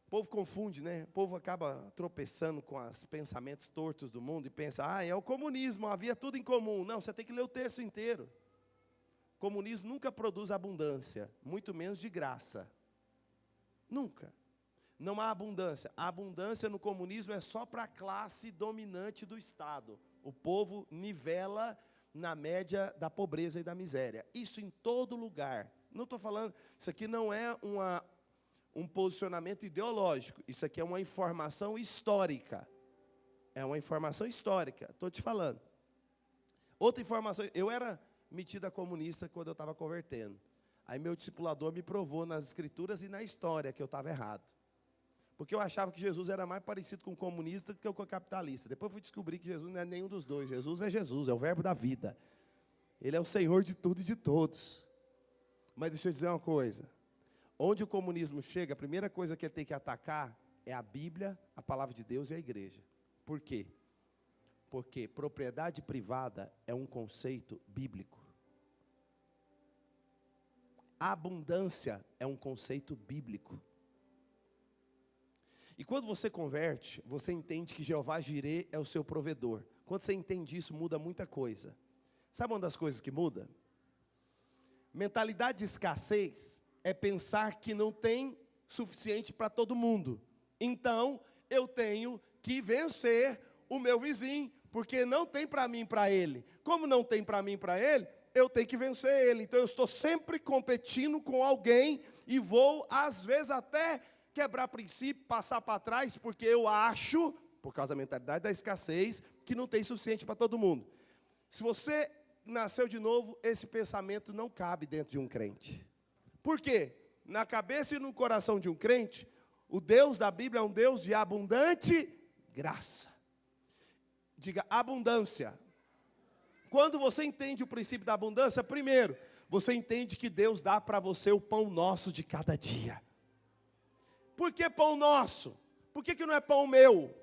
O povo confunde, né? O povo acaba tropeçando com os pensamentos tortos do mundo e pensa, é o comunismo, havia tudo em comum. Não, você tem que ler o texto inteiro. O comunismo nunca produz abundância, muito menos de graça. Nunca. Não há abundância. A abundância no comunismo é só para a classe dominante do Estado. O povo nivela na média da pobreza e da miséria. Isso em todo lugar. Não estou falando, isso aqui não é um posicionamento ideológico. Isso aqui é uma informação histórica. É uma informação histórica. Estou te falando. Outra informação, eu era metida comunista quando eu estava convertendo. Aí meu discipulador me provou nas escrituras e na história que eu estava errado. Porque eu achava que Jesus era mais parecido com o comunista do que com o capitalista. Depois eu fui descobrir que Jesus não é nenhum dos dois. Jesus, é o verbo da vida. Ele é o Senhor de tudo e de todos. Mas deixa eu dizer uma coisa. Onde o comunismo chega, a primeira coisa que ele tem que atacar é a Bíblia, a palavra de Deus e a igreja. Por quê? Porque propriedade privada é um conceito bíblico. Abundância é um conceito bíblico. E quando você converte, você entende que Jeová Jirê é o seu provedor. Quando você entende isso, muda muita coisa. Sabe uma das coisas que muda? Mentalidade de escassez é pensar que não tem suficiente para todo mundo. Então, eu tenho que vencer o meu vizinho, porque não tem para mim e para ele. Como não tem para mim e para ele, eu tenho que vencer ele. Então, eu estou sempre competindo com alguém e vou, às vezes, até quebrar princípio, passar para trás, porque eu acho, por causa da mentalidade da escassez, que não tem suficiente para todo mundo. Se você nasceu de novo, esse pensamento não cabe dentro de um crente. Por quê? Na cabeça e no coração de um crente, o Deus da Bíblia é um Deus de abundante graça. Diga, abundância. Quando você entende o princípio da abundância, primeiro, você entende que Deus dá para você o pão nosso de cada dia. Por que pão nosso? Por que não é pão meu?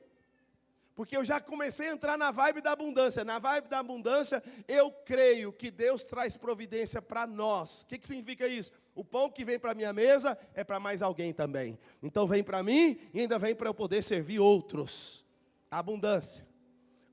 Porque eu já comecei a entrar na vibe da abundância. Na vibe da abundância, eu creio que Deus traz providência para nós. O que significa isso? O pão que vem para a minha mesa é para mais alguém também. Então vem para mim e ainda vem para eu poder servir outros. Abundância.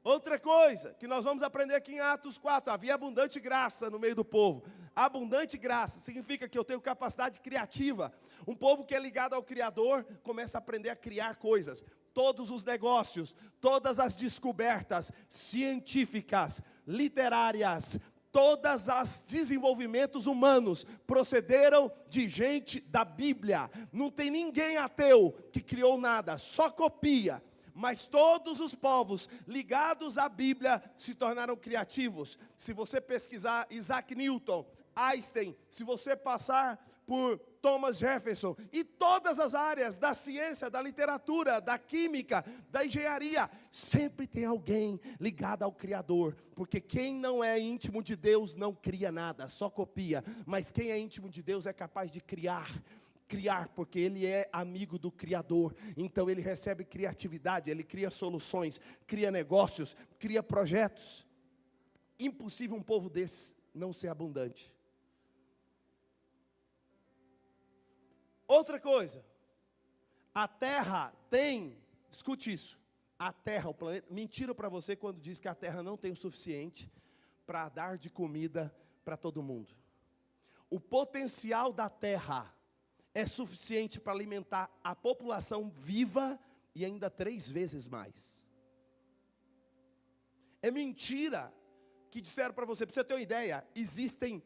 Outra coisa que nós vamos aprender aqui em Atos 4. Havia abundante graça no meio do povo. Abundante graça significa que eu tenho capacidade criativa. Um povo que é ligado ao Criador começa a aprender a criar coisas. Todos os negócios, todas as descobertas científicas, literárias, todos os desenvolvimentos humanos procederam de gente da Bíblia. Não tem ninguém ateu que criou nada, só copia. Mas todos os povos ligados à Bíblia se tornaram criativos. Se você pesquisar Isaac Newton, Einstein, se você passar por Thomas Jefferson e todas as áreas da ciência, da literatura, da química, da engenharia, sempre tem alguém ligado ao Criador, porque quem não é íntimo de Deus não cria nada, só copia, mas quem é íntimo de Deus é capaz de criar, porque ele é amigo do Criador, então ele recebe criatividade, ele cria soluções, cria negócios, cria projetos. Impossível um povo desse não ser abundante. Outra coisa, a terra tem, escute isso, a terra, o planeta, mentira para você quando diz que a terra não tem o suficiente para dar de comida para todo mundo. O potencial da terra é suficiente para alimentar a população viva e ainda 3 vezes mais. É mentira que disseram para você ter uma ideia, existem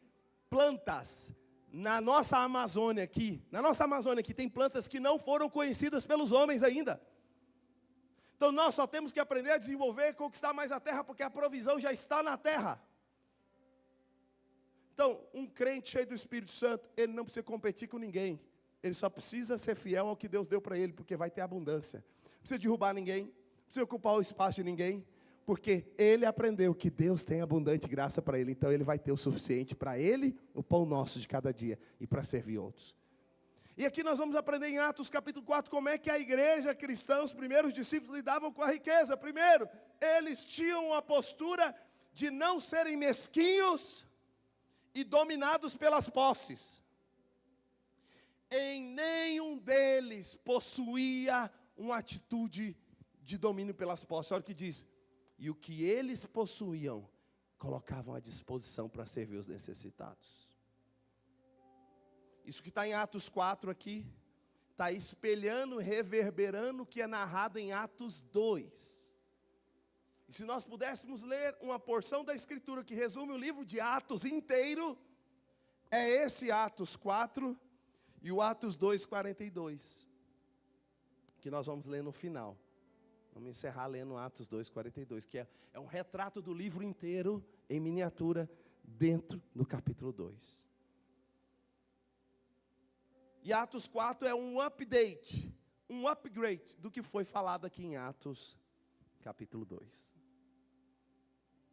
plantas na nossa Amazônia aqui, tem plantas que não foram conhecidas pelos homens ainda. Então nós só temos que aprender a desenvolver e conquistar mais a terra, porque a provisão já está na terra. Então, um crente cheio do Espírito Santo, ele não precisa competir com ninguém. Ele só precisa ser fiel ao que Deus deu para ele, porque vai ter abundância. Não precisa derrubar ninguém, não precisa ocupar o espaço de ninguém, porque ele aprendeu que Deus tem abundante graça para ele. Então ele vai ter o suficiente para ele, o pão nosso de cada dia, e para servir outros. E aqui nós vamos aprender em Atos capítulo 4, como é que a igreja cristã, os primeiros discípulos lidavam com a riqueza. Primeiro, eles tinham a postura de não serem mesquinhos e dominados pelas posses. Em nenhum deles possuía uma atitude de domínio pelas posses. Olha o que diz. E o que eles possuíam, colocavam à disposição para servir os necessitados. Isso que está em Atos 4 aqui, está espelhando, reverberando o que é narrado em Atos 2. E se nós pudéssemos ler uma porção da Escritura que resume o livro de Atos inteiro, é esse Atos 4 e o Atos 2, 42, que nós vamos ler no final. Vamos encerrar lendo Atos 2, 42, que é um retrato do livro inteiro, em miniatura, dentro do capítulo 2. E Atos 4 é um update, um upgrade do que foi falado aqui em Atos capítulo 2.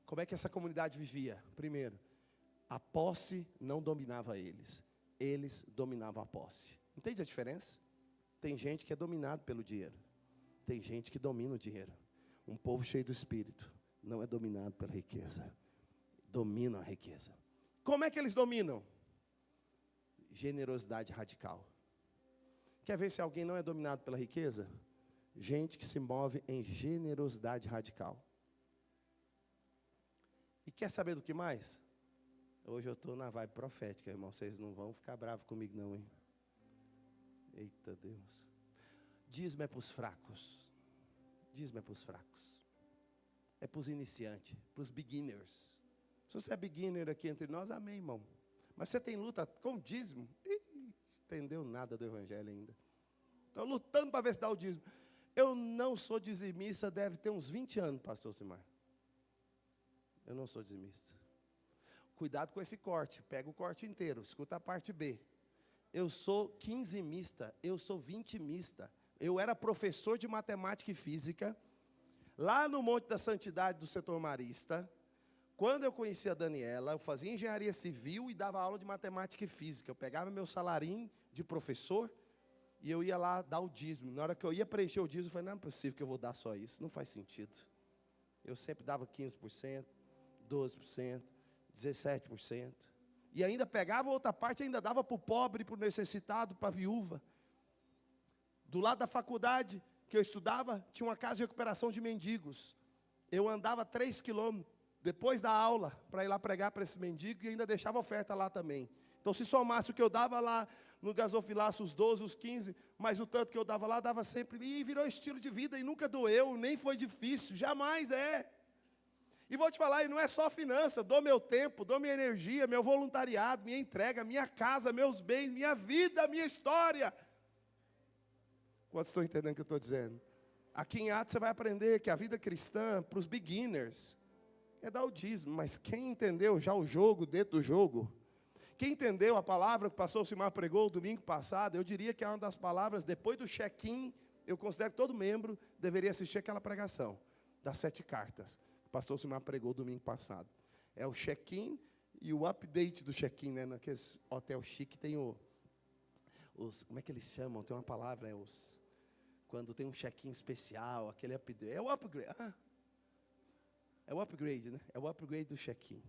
Como é que essa comunidade vivia? Primeiro, a posse não dominava eles dominavam a posse. Entende a diferença? Tem gente que é dominado pelo dinheiro. Tem gente que domina o dinheiro. Um povo cheio do Espírito não é dominado pela riqueza. Domina a riqueza. Como é que eles dominam? Generosidade radical. Quer ver se alguém não é dominado pela riqueza? Gente que se move em generosidade radical. E quer saber do que mais? Hoje eu estou na vibe profética, irmão. Vocês não vão ficar bravos comigo não, hein? Eita Deus. Dízimo é para os fracos. Dízimo é para os fracos. É para os iniciantes, para os beginners. Se você é beginner aqui entre nós, amém, irmão. Mas você tem luta com dízimo? Entendeu nada do evangelho ainda. Estou lutando para ver se dá o dízimo. Eu não sou dizimista, deve ter uns 20 anos, pastor Simar. Eu não sou dizimista. Cuidado com esse corte, pega o corte inteiro, escuta a parte B. Eu sou quinzimista, eu sou vintimista. Eu era professor de matemática e física, lá no Monte da Santidade do setor marista. Quando eu conheci a Daniela, eu fazia engenharia civil e dava aula de matemática e física. Eu pegava meu salarinho de professor e eu ia lá dar o dízimo. Na hora que eu ia preencher o dízimo, eu falei, não é possível que eu vou dar só isso, não faz sentido. Eu sempre dava 15%, 12%, 17%. E ainda pegava outra parte, ainda dava para o pobre, para o necessitado, para a viúva. Do lado da faculdade que eu estudava, tinha uma casa de recuperação de mendigos. Eu andava 3 quilômetros depois da aula para ir lá pregar para esse mendigo e ainda deixava oferta lá também. Então, se somasse o que eu dava lá no gasofilaço, os 12, os 15, mas o tanto que eu dava lá, dava sempre. E virou estilo de vida e nunca doeu, nem foi difícil, jamais é. E vou te falar, e não é só finança, dou meu tempo, dou minha energia, meu voluntariado, minha entrega, minha casa, meus bens, minha vida, minha história. Quantos estão entendendo o que eu estou dizendo? Aqui em Atos você vai aprender que a vida cristã, para os beginners, é dar o dízimo. Mas quem entendeu já o jogo dentro do jogo, quem entendeu a palavra que o pastor Simar pregou domingo passado, eu diria que é uma das palavras, depois do check-in, eu considero que todo membro deveria assistir aquela pregação, das 7 cartas, que o pastor Simar pregou domingo passado. É o check-in e o update do check-in, né? Naqueles hotel chique tem os, como é que eles chamam? Tem uma palavra, quando tem um check-in especial, aquele update, é o upgrade, é o upgrade, né? É o upgrade do check-in.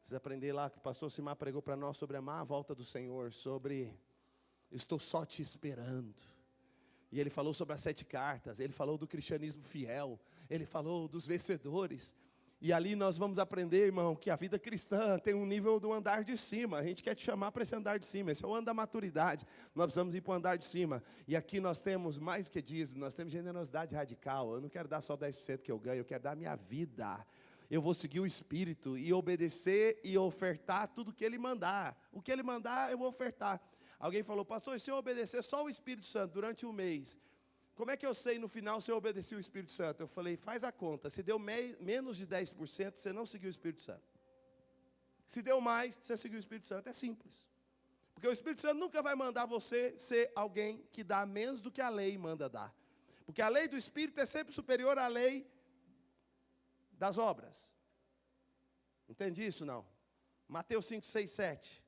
Vocês aprenderam lá que o pastor Simar pregou para nós sobre amar a volta do Senhor, sobre estou só te esperando. E ele falou sobre as 7 cartas, ele falou do cristianismo fiel, ele falou dos vencedores. E ali nós vamos aprender, irmão, que a vida cristã tem um nível do andar de cima. A gente quer te chamar para esse andar de cima. Esse é o andar da maturidade. Nós precisamos ir para o andar de cima. E aqui nós temos mais do que dízimo, nós temos generosidade radical. Eu não quero dar só 10% que eu ganho, eu quero dar a minha vida. Eu vou seguir o Espírito e obedecer e ofertar tudo que Ele mandar. O que Ele mandar, eu vou ofertar. Alguém falou, pastor, se eu obedecer só o Espírito Santo durante um mês, como é que eu sei no final se eu obedeci o Espírito Santo? Eu falei, faz a conta. Se deu menos de 10%, você não seguiu o Espírito Santo. Se deu mais, você seguiu o Espírito Santo. É simples. Porque o Espírito Santo nunca vai mandar você ser alguém que dá menos do que a lei manda dar. Porque a lei do Espírito é sempre superior à lei das obras. Entende isso, não? Mateus 5, 6, 7.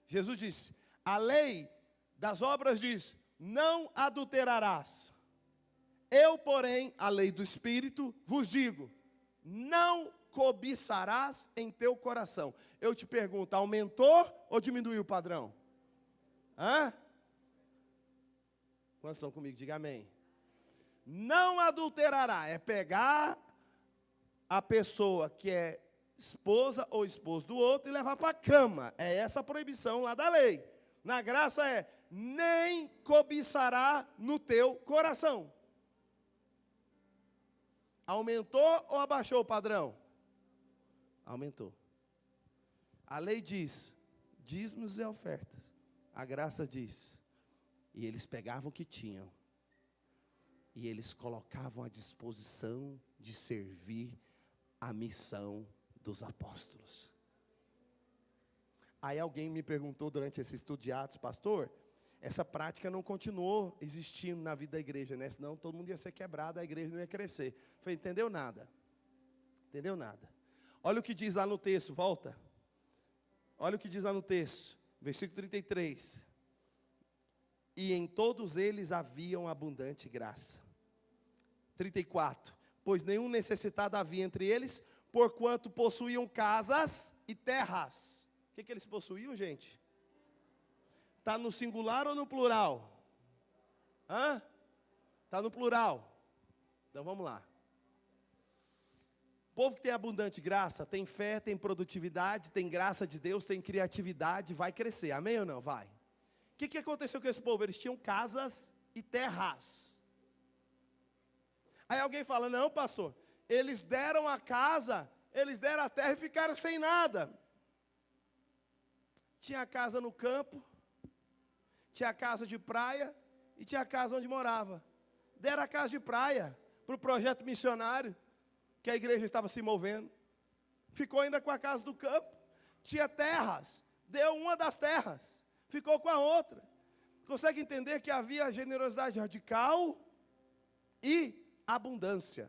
Jesus disse, a lei das obras diz, não adulterarás. Eu, porém, a lei do Espírito, vos digo, não cobiçarás em teu coração. Eu te pergunto, aumentou ou diminuiu o padrão? Quantos estão comigo? Diga amém. Não adulterará, é pegar a pessoa que é esposa ou esposo do outro e levar para a cama. É essa a proibição lá da lei. Na graça é, nem cobiçará no teu coração. Aumentou ou abaixou o padrão? Aumentou. A lei diz, dízimos e ofertas. A graça diz, e eles pegavam o que tinham, e eles colocavam à disposição de servir a missão dos apóstolos. Aí alguém me perguntou durante esse estudo de Atos, pastor, essa prática não continuou existindo na vida da igreja, né? Senão todo mundo ia ser quebrado, a igreja não ia crescer. Eu falei, entendeu nada. Entendeu nada. Olha o que diz lá no texto, volta. Olha o que diz lá no texto, versículo 33. E em todos eles haviam abundante graça. 34. Pois nenhum necessitado havia entre eles, porquanto possuíam casas e terras. O que eles possuíam, gente? Está no singular ou no plural? Está no plural. Então vamos lá. O povo que tem abundante graça, tem fé, tem produtividade, tem graça de Deus, tem criatividade, vai crescer. Amém ou não? Vai. O que aconteceu com esse povo? Eles tinham casas e terras. Aí alguém fala, não, pastor, eles deram a casa, eles deram a terra e ficaram sem nada. Tinha casa no campo, tinha casa de praia e tinha casa onde morava. Deram a casa de praia para o projeto missionário, que a igreja estava se movendo. Ficou ainda com a casa do campo. Tinha terras, deu uma das terras, ficou com a outra. Consegue entender que havia generosidade radical e abundância.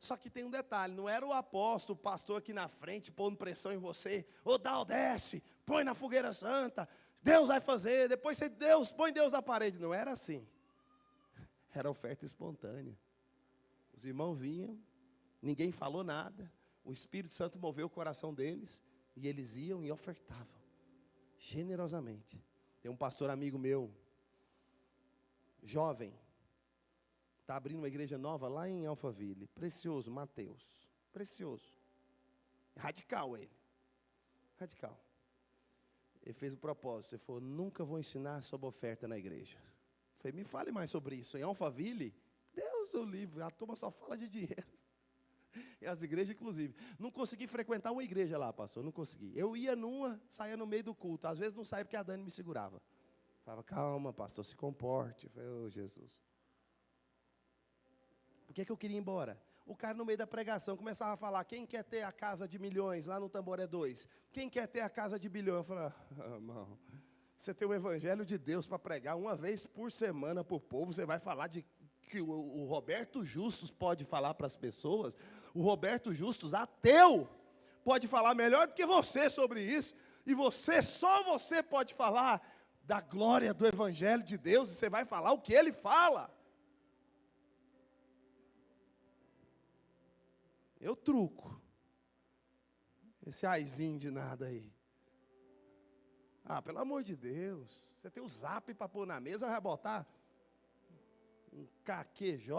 Só que tem um detalhe, não era o apóstolo, o pastor aqui na frente, pondo pressão em você, ô dá ou desce, põe na fogueira santa, Deus vai fazer, depois você põe Deus na parede. Não era assim. Era oferta espontânea. Os irmãos vinham, ninguém falou nada, o Espírito Santo moveu o coração deles, e eles iam e ofertavam, generosamente. Tem um pastor amigo meu, jovem, está abrindo uma igreja nova lá em Alphaville, precioso, Mateus, precioso, radical ele, radical. Ele fez o propósito, ele falou, nunca vou ensinar sobre oferta na igreja. Eu falei, me fale mais sobre isso. Em Alphaville, Deus o livre, a turma só fala de dinheiro. E as igrejas, inclusive. Não consegui frequentar uma igreja lá, pastor, não consegui. Eu ia numa, saía no meio do culto. Às vezes não saía porque a Dani me segurava. Falava, calma, pastor, se comporte. Eu falei, ô Jesus. Por que eu queria ir embora? O cara no meio da pregação começava a falar, quem quer ter a casa de milhões lá no Tamboré 2? Quem quer ter a casa de bilhão? Eu falei, irmão, você tem o evangelho de Deus para pregar uma vez por semana para o povo, você vai falar de que o Roberto Justus pode falar para as pessoas, o Roberto Justus, ateu, pode falar melhor do que você sobre isso, e só você pode falar da glória do evangelho de Deus, e você vai falar o que ele fala. Eu truco esse aizinho de nada aí. Pelo amor de Deus, você tem o zap para pôr na mesa, vai botar um QQJ?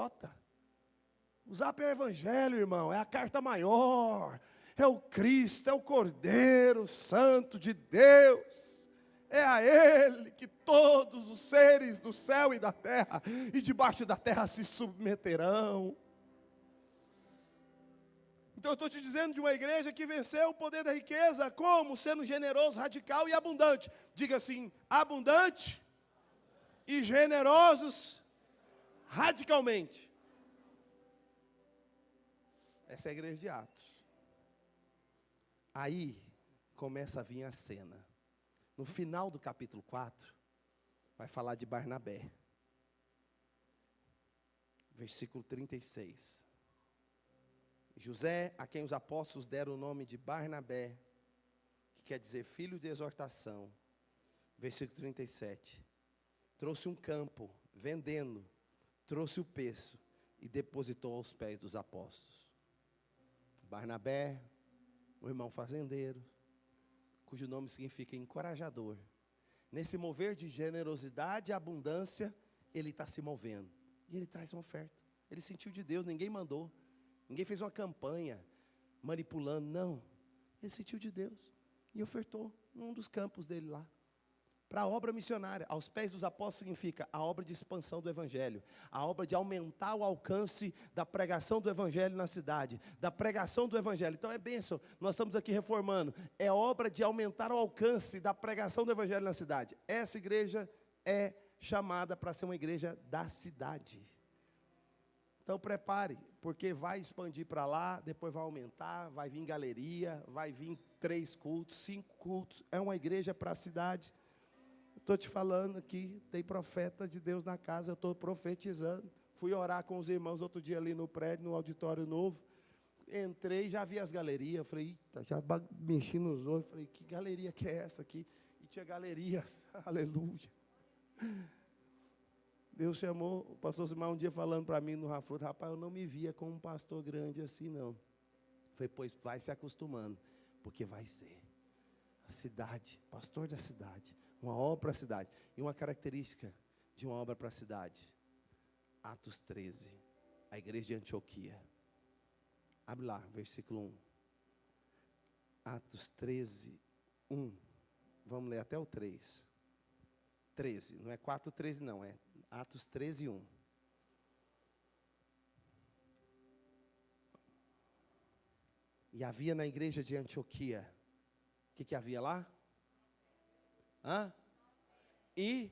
O zap é o evangelho, irmão, é a carta maior, é o Cristo, é o Cordeiro Santo de Deus, é a Ele que todos os seres do céu e da terra, e debaixo da terra se submeterão. Então eu estou te dizendo de uma igreja que venceu o poder da riqueza, como? Sendo generoso, radical e abundante. Diga assim, abundante e generosos radicalmente. Essa é a igreja de Atos. Aí começa a vir a cena. No final do capítulo 4, vai falar de Barnabé. Versículo 36. José, a quem os apóstolos deram o nome de Barnabé, que quer dizer filho de exortação. Versículo 37. Trouxe um campo, vendendo, trouxe o peso e depositou aos pés dos apóstolos. Barnabé, um irmão fazendeiro, cujo nome significa encorajador. Nesse mover de generosidade e abundância, ele está se movendo. E ele traz uma oferta. Ele sentiu de Deus, ninguém mandou. Ninguém fez uma campanha manipulando, não. Ele sentiu de Deus e ofertou num dos campos dele lá. Para a obra missionária, aos pés dos apóstolos significa a obra de expansão do evangelho, a obra de aumentar o alcance da pregação do evangelho na cidade, da pregação do evangelho. Então é bênção, nós estamos aqui reformando, é obra de aumentar o alcance da pregação do evangelho na cidade. Essa igreja é chamada para ser uma igreja da cidade. Então prepare, porque vai expandir para lá, depois vai aumentar, vai vir galeria, vai vir 3 cultos, 5 cultos, é uma igreja para a cidade. Estou te falando aqui, tem profeta de Deus na casa, eu estou profetizando. Fui orar com os irmãos outro dia ali no prédio, no auditório novo. Entrei, já vi as galerias, falei, eita, já mexi nos olhos, falei, que galeria que é essa aqui? E tinha galerias, aleluia. Deus chamou, o pastor Simão um dia falando para mim no Rafruto, rapaz, eu não me via como um pastor grande assim não. Falei, pois vai se acostumando, porque vai ser. A cidade, pastor da cidade, Uma obra para a cidade. E uma característica de uma obra para a cidade. Atos 13. A igreja de Antioquia. Abre lá, versículo 1. Atos 13, 1. Vamos ler até o 3. 13. Não é 4:13 não, é Atos 13, 1. E havia na igreja de Antioquia. O que havia lá? E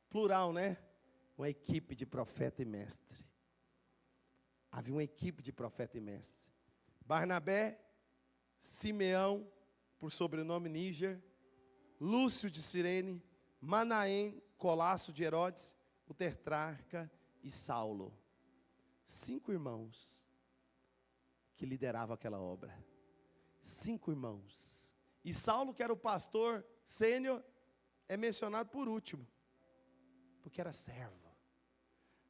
plural, né? Uma equipe de profeta e mestre. Havia uma equipe de profeta e mestre. Barnabé, Simeão, por sobrenome Níger, Lúcio de Cirene, Manaém, Colasso de Herodes, o tetrarca e Saulo. 5 irmãos que lideravam aquela obra. 5 irmãos. E Saulo, que era o pastor sênior, é mencionado por último, porque era servo.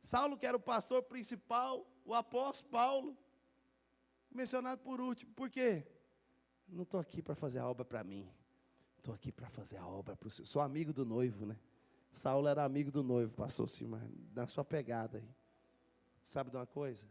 Saulo, que era o pastor principal, o apóstolo Paulo, mencionado por último. Por quê? Não estou aqui para fazer a obra para mim. Estou aqui para fazer a obra para o Senhor. Sou amigo do noivo, né? Saulo era amigo do noivo, pastor Silmar, na sua pegada aí. Sabe de uma coisa?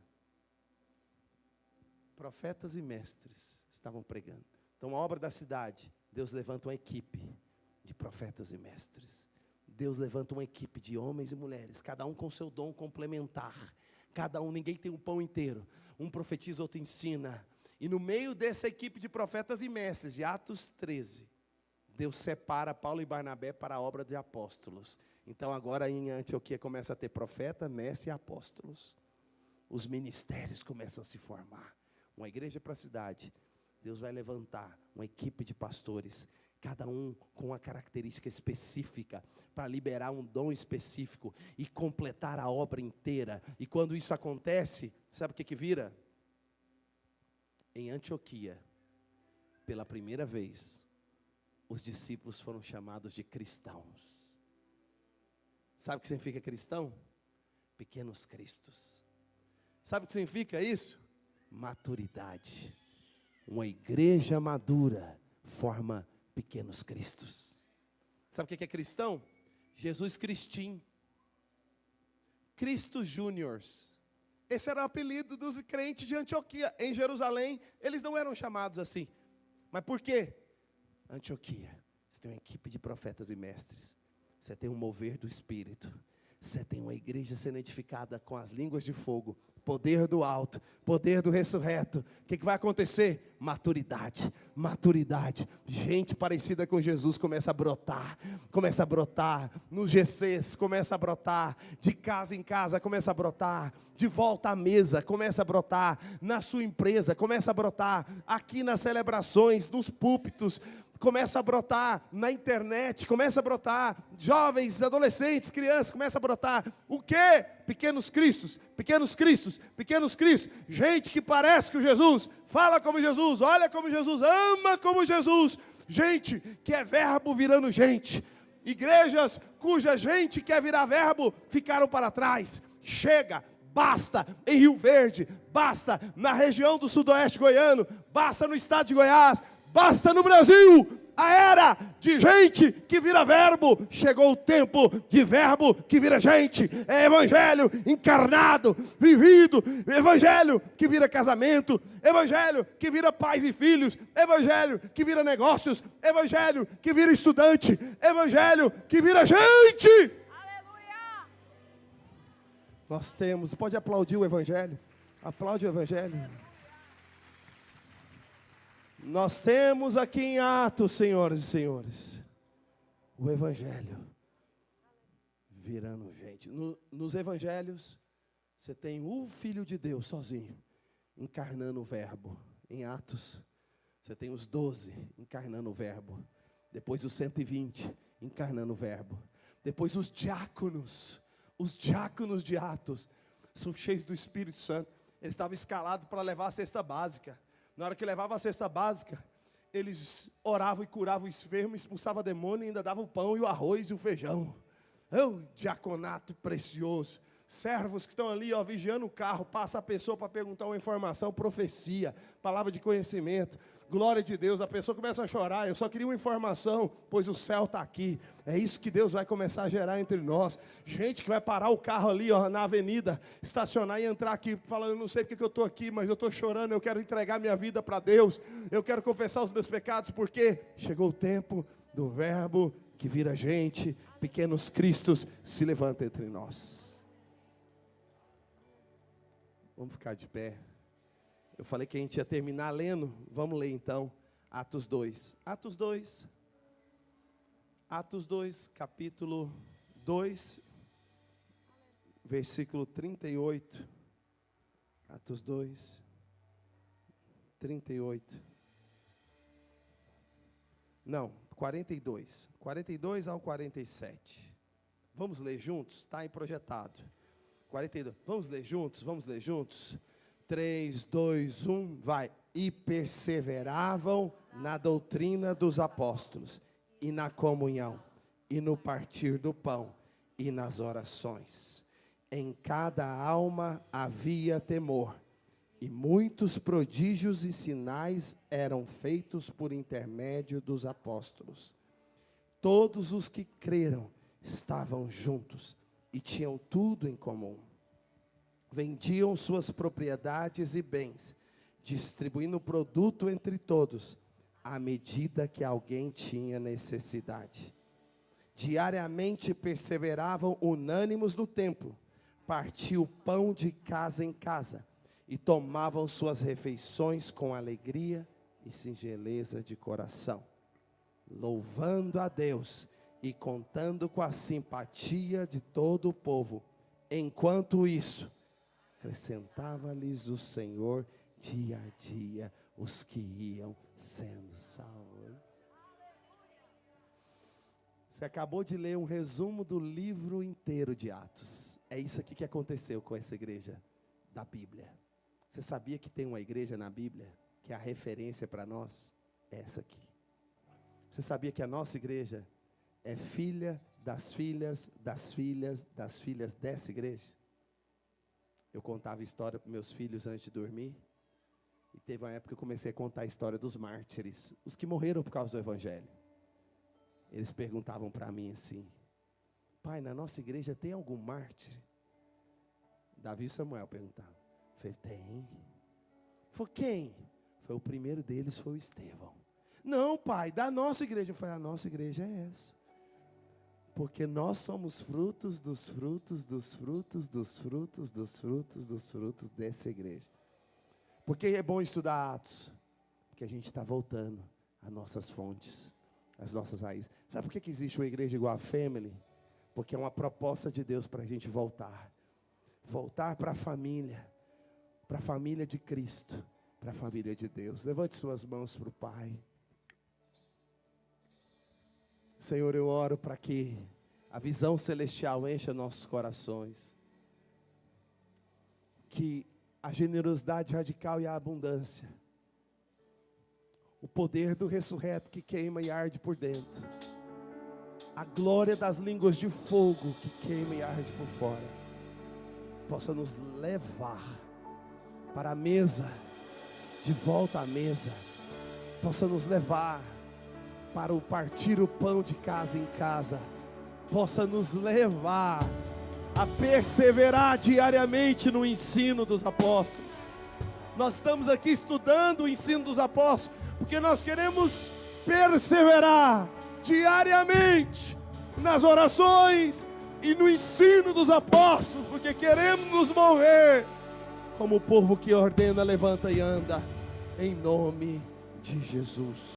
Profetas e mestres estavam pregando. Então, a obra da cidade, Deus levanta uma equipe de profetas e mestres. Deus levanta uma equipe de homens e mulheres, cada um com seu dom complementar. Cada um, ninguém tem um pão inteiro. Um profetiza, outro ensina. E no meio dessa equipe de profetas e mestres, de Atos 13, Deus separa Paulo e Barnabé para a obra de apóstolos. Então agora em Antioquia começa a ter profeta, mestre e apóstolos. Os ministérios começam a se formar. Uma igreja para a cidade. Deus vai levantar uma equipe de pastores, cada um com uma característica específica, para liberar um dom específico e completar a obra inteira. E quando isso acontece, sabe o que vira? Em Antioquia, pela primeira vez, os discípulos foram chamados de cristãos. Sabe o que significa cristão? Pequenos cristos. Sabe o que significa isso? Maturidade. Uma igreja madura forma pequenos cristos. Sabe o que é cristão? Jesus Cristim. Cristo Júniors. Esse era o apelido dos crentes de Antioquia. Em Jerusalém, eles não eram chamados assim. Mas por quê? Antioquia, você tem uma equipe de profetas e mestres. Você tem um mover do Espírito. Você tem uma igreja sendo edificada com as línguas de fogo. Poder do alto, poder do ressurreto. O que vai acontecer? Maturidade, maturidade. Gente parecida com Jesus começa a brotar. Começa a brotar nos GCs, começa a brotar. De casa em casa começa a brotar. De volta à mesa começa a brotar. Na sua empresa começa a brotar. Aqui nas celebrações, nos púlpitos, começa a brotar, na internet, começa a brotar, jovens, adolescentes, crianças, começa a brotar. O quê? Pequenos cristos, pequenos cristos, pequenos cristos. Gente que parece com Jesus, fala como Jesus, olha como Jesus, ama como Jesus. Gente que é verbo virando gente. Igrejas cuja gente quer virar verbo, ficaram para trás. Chega, basta em Rio Verde, basta na região do sudoeste goiano, basta no estado de Goiás, basta no Brasil. A era de gente que vira verbo. Chegou o tempo de verbo que vira gente. É evangelho encarnado, vivido. Evangelho que vira casamento. Evangelho que vira pais e filhos. Evangelho que vira negócios. Evangelho que vira estudante. Evangelho que vira gente. Aleluia! Nós temos, pode aplaudir o evangelho. Aplaude o evangelho. Nós temos aqui em Atos, senhoras e senhores, o evangelho virando gente. Nos evangelhos, você tem o Filho de Deus sozinho, encarnando o verbo. Em Atos, você tem os 12 encarnando o verbo. Depois os 120 encarnando o verbo. Depois os diáconos de Atos, são cheios do Espírito Santo. Eles estavam escalados para levar a cesta básica. Na hora que levava a cesta básica, eles oravam e curavam os enfermos, expulsavam demônio e ainda davam o pão e o arroz e o feijão. É um diaconato precioso. Servos que estão ali, vigiando o carro, passa a pessoa para perguntar uma informação, profecia, palavra de conhecimento, glória de Deus, a pessoa começa a chorar, eu só queria uma informação, pois o céu está aqui. É isso que Deus vai começar a gerar entre nós. Gente que vai parar o carro ali, na avenida, estacionar e entrar aqui, falando, eu não sei porque eu estou aqui, mas eu estou chorando, eu quero entregar minha vida para Deus, eu quero confessar os meus pecados, porque chegou o tempo do verbo que vira gente, pequenos cristos se levantam entre nós. Vamos ficar de pé. Eu falei que a gente ia terminar lendo. Vamos ler então. Atos 2. Atos 2. Atos 2, capítulo 2, versículo 38. Atos 2, 38. Não, 42. 42 ao 47. Vamos ler juntos? Está aí projetado. 42. Vamos ler juntos? Vamos ler juntos? 3, 2, 1, vai. E perseveravam na doutrina dos apóstolos, e na comunhão, e no partir do pão, e nas orações. Em cada alma havia temor, e muitos prodígios e sinais eram feitos por intermédio dos apóstolos. Todos os que creram estavam juntos, e tinham tudo em comum. Vendiam suas propriedades e bens, distribuindo o produto entre todos, à medida que alguém tinha necessidade. Diariamente perseveravam unânimes no templo, partiam o pão de casa em casa, e tomavam suas refeições com alegria e singeleza de coração, louvando a Deus e contando com a simpatia de todo o povo. Enquanto isso, acrescentava-lhes o Senhor dia a dia os que iam sendo salvos. Você acabou de ler um resumo do livro inteiro de Atos. É isso aqui que aconteceu com essa igreja da Bíblia. Você sabia que tem uma igreja na Bíblia que é a referência para nós? É essa aqui. Você sabia que a nossa igreja é filha das filhas, das filhas, das filhas dessa igreja? Eu contava história para meus filhos antes de dormir. E teve uma época que eu comecei a contar a história dos mártires, os que morreram por causa do Evangelho. Eles perguntavam para mim assim: pai, na nossa igreja tem algum mártir? Davi e Samuel perguntavam. Eu falei, tem. Foi quem? Foi o primeiro deles, foi o Estevão. Não, pai, da nossa igreja. Eu falei, a nossa igreja é essa. Porque nós somos frutos dos frutos, dos frutos, dos frutos, dos frutos, dos frutos dessa igreja. Por que é bom estudar Atos? Porque a gente está voltando às nossas fontes, às nossas raízes. Sabe por que existe uma igreja igual a Family? Porque é uma proposta de Deus para a gente voltar. Voltar para a família de Cristo, para a família de Deus. Levante suas mãos para o Pai. Senhor, eu oro para que a visão celestial encha nossos corações. Que a generosidade radical e a abundância, o poder do ressurreto que queima e arde por dentro, a glória das línguas de fogo que queima e arde por fora, possa nos levar para a mesa, de volta à mesa, possa nos levar para o partir o pão de casa em casa, possa nos levar a perseverar diariamente no ensino dos apóstolos. Nós estamos aqui estudando o ensino dos apóstolos, porque nós queremos perseverar diariamente nas orações e no ensino dos apóstolos, porque queremos nos mover como o povo que ordena, levanta e anda, em nome de Jesus.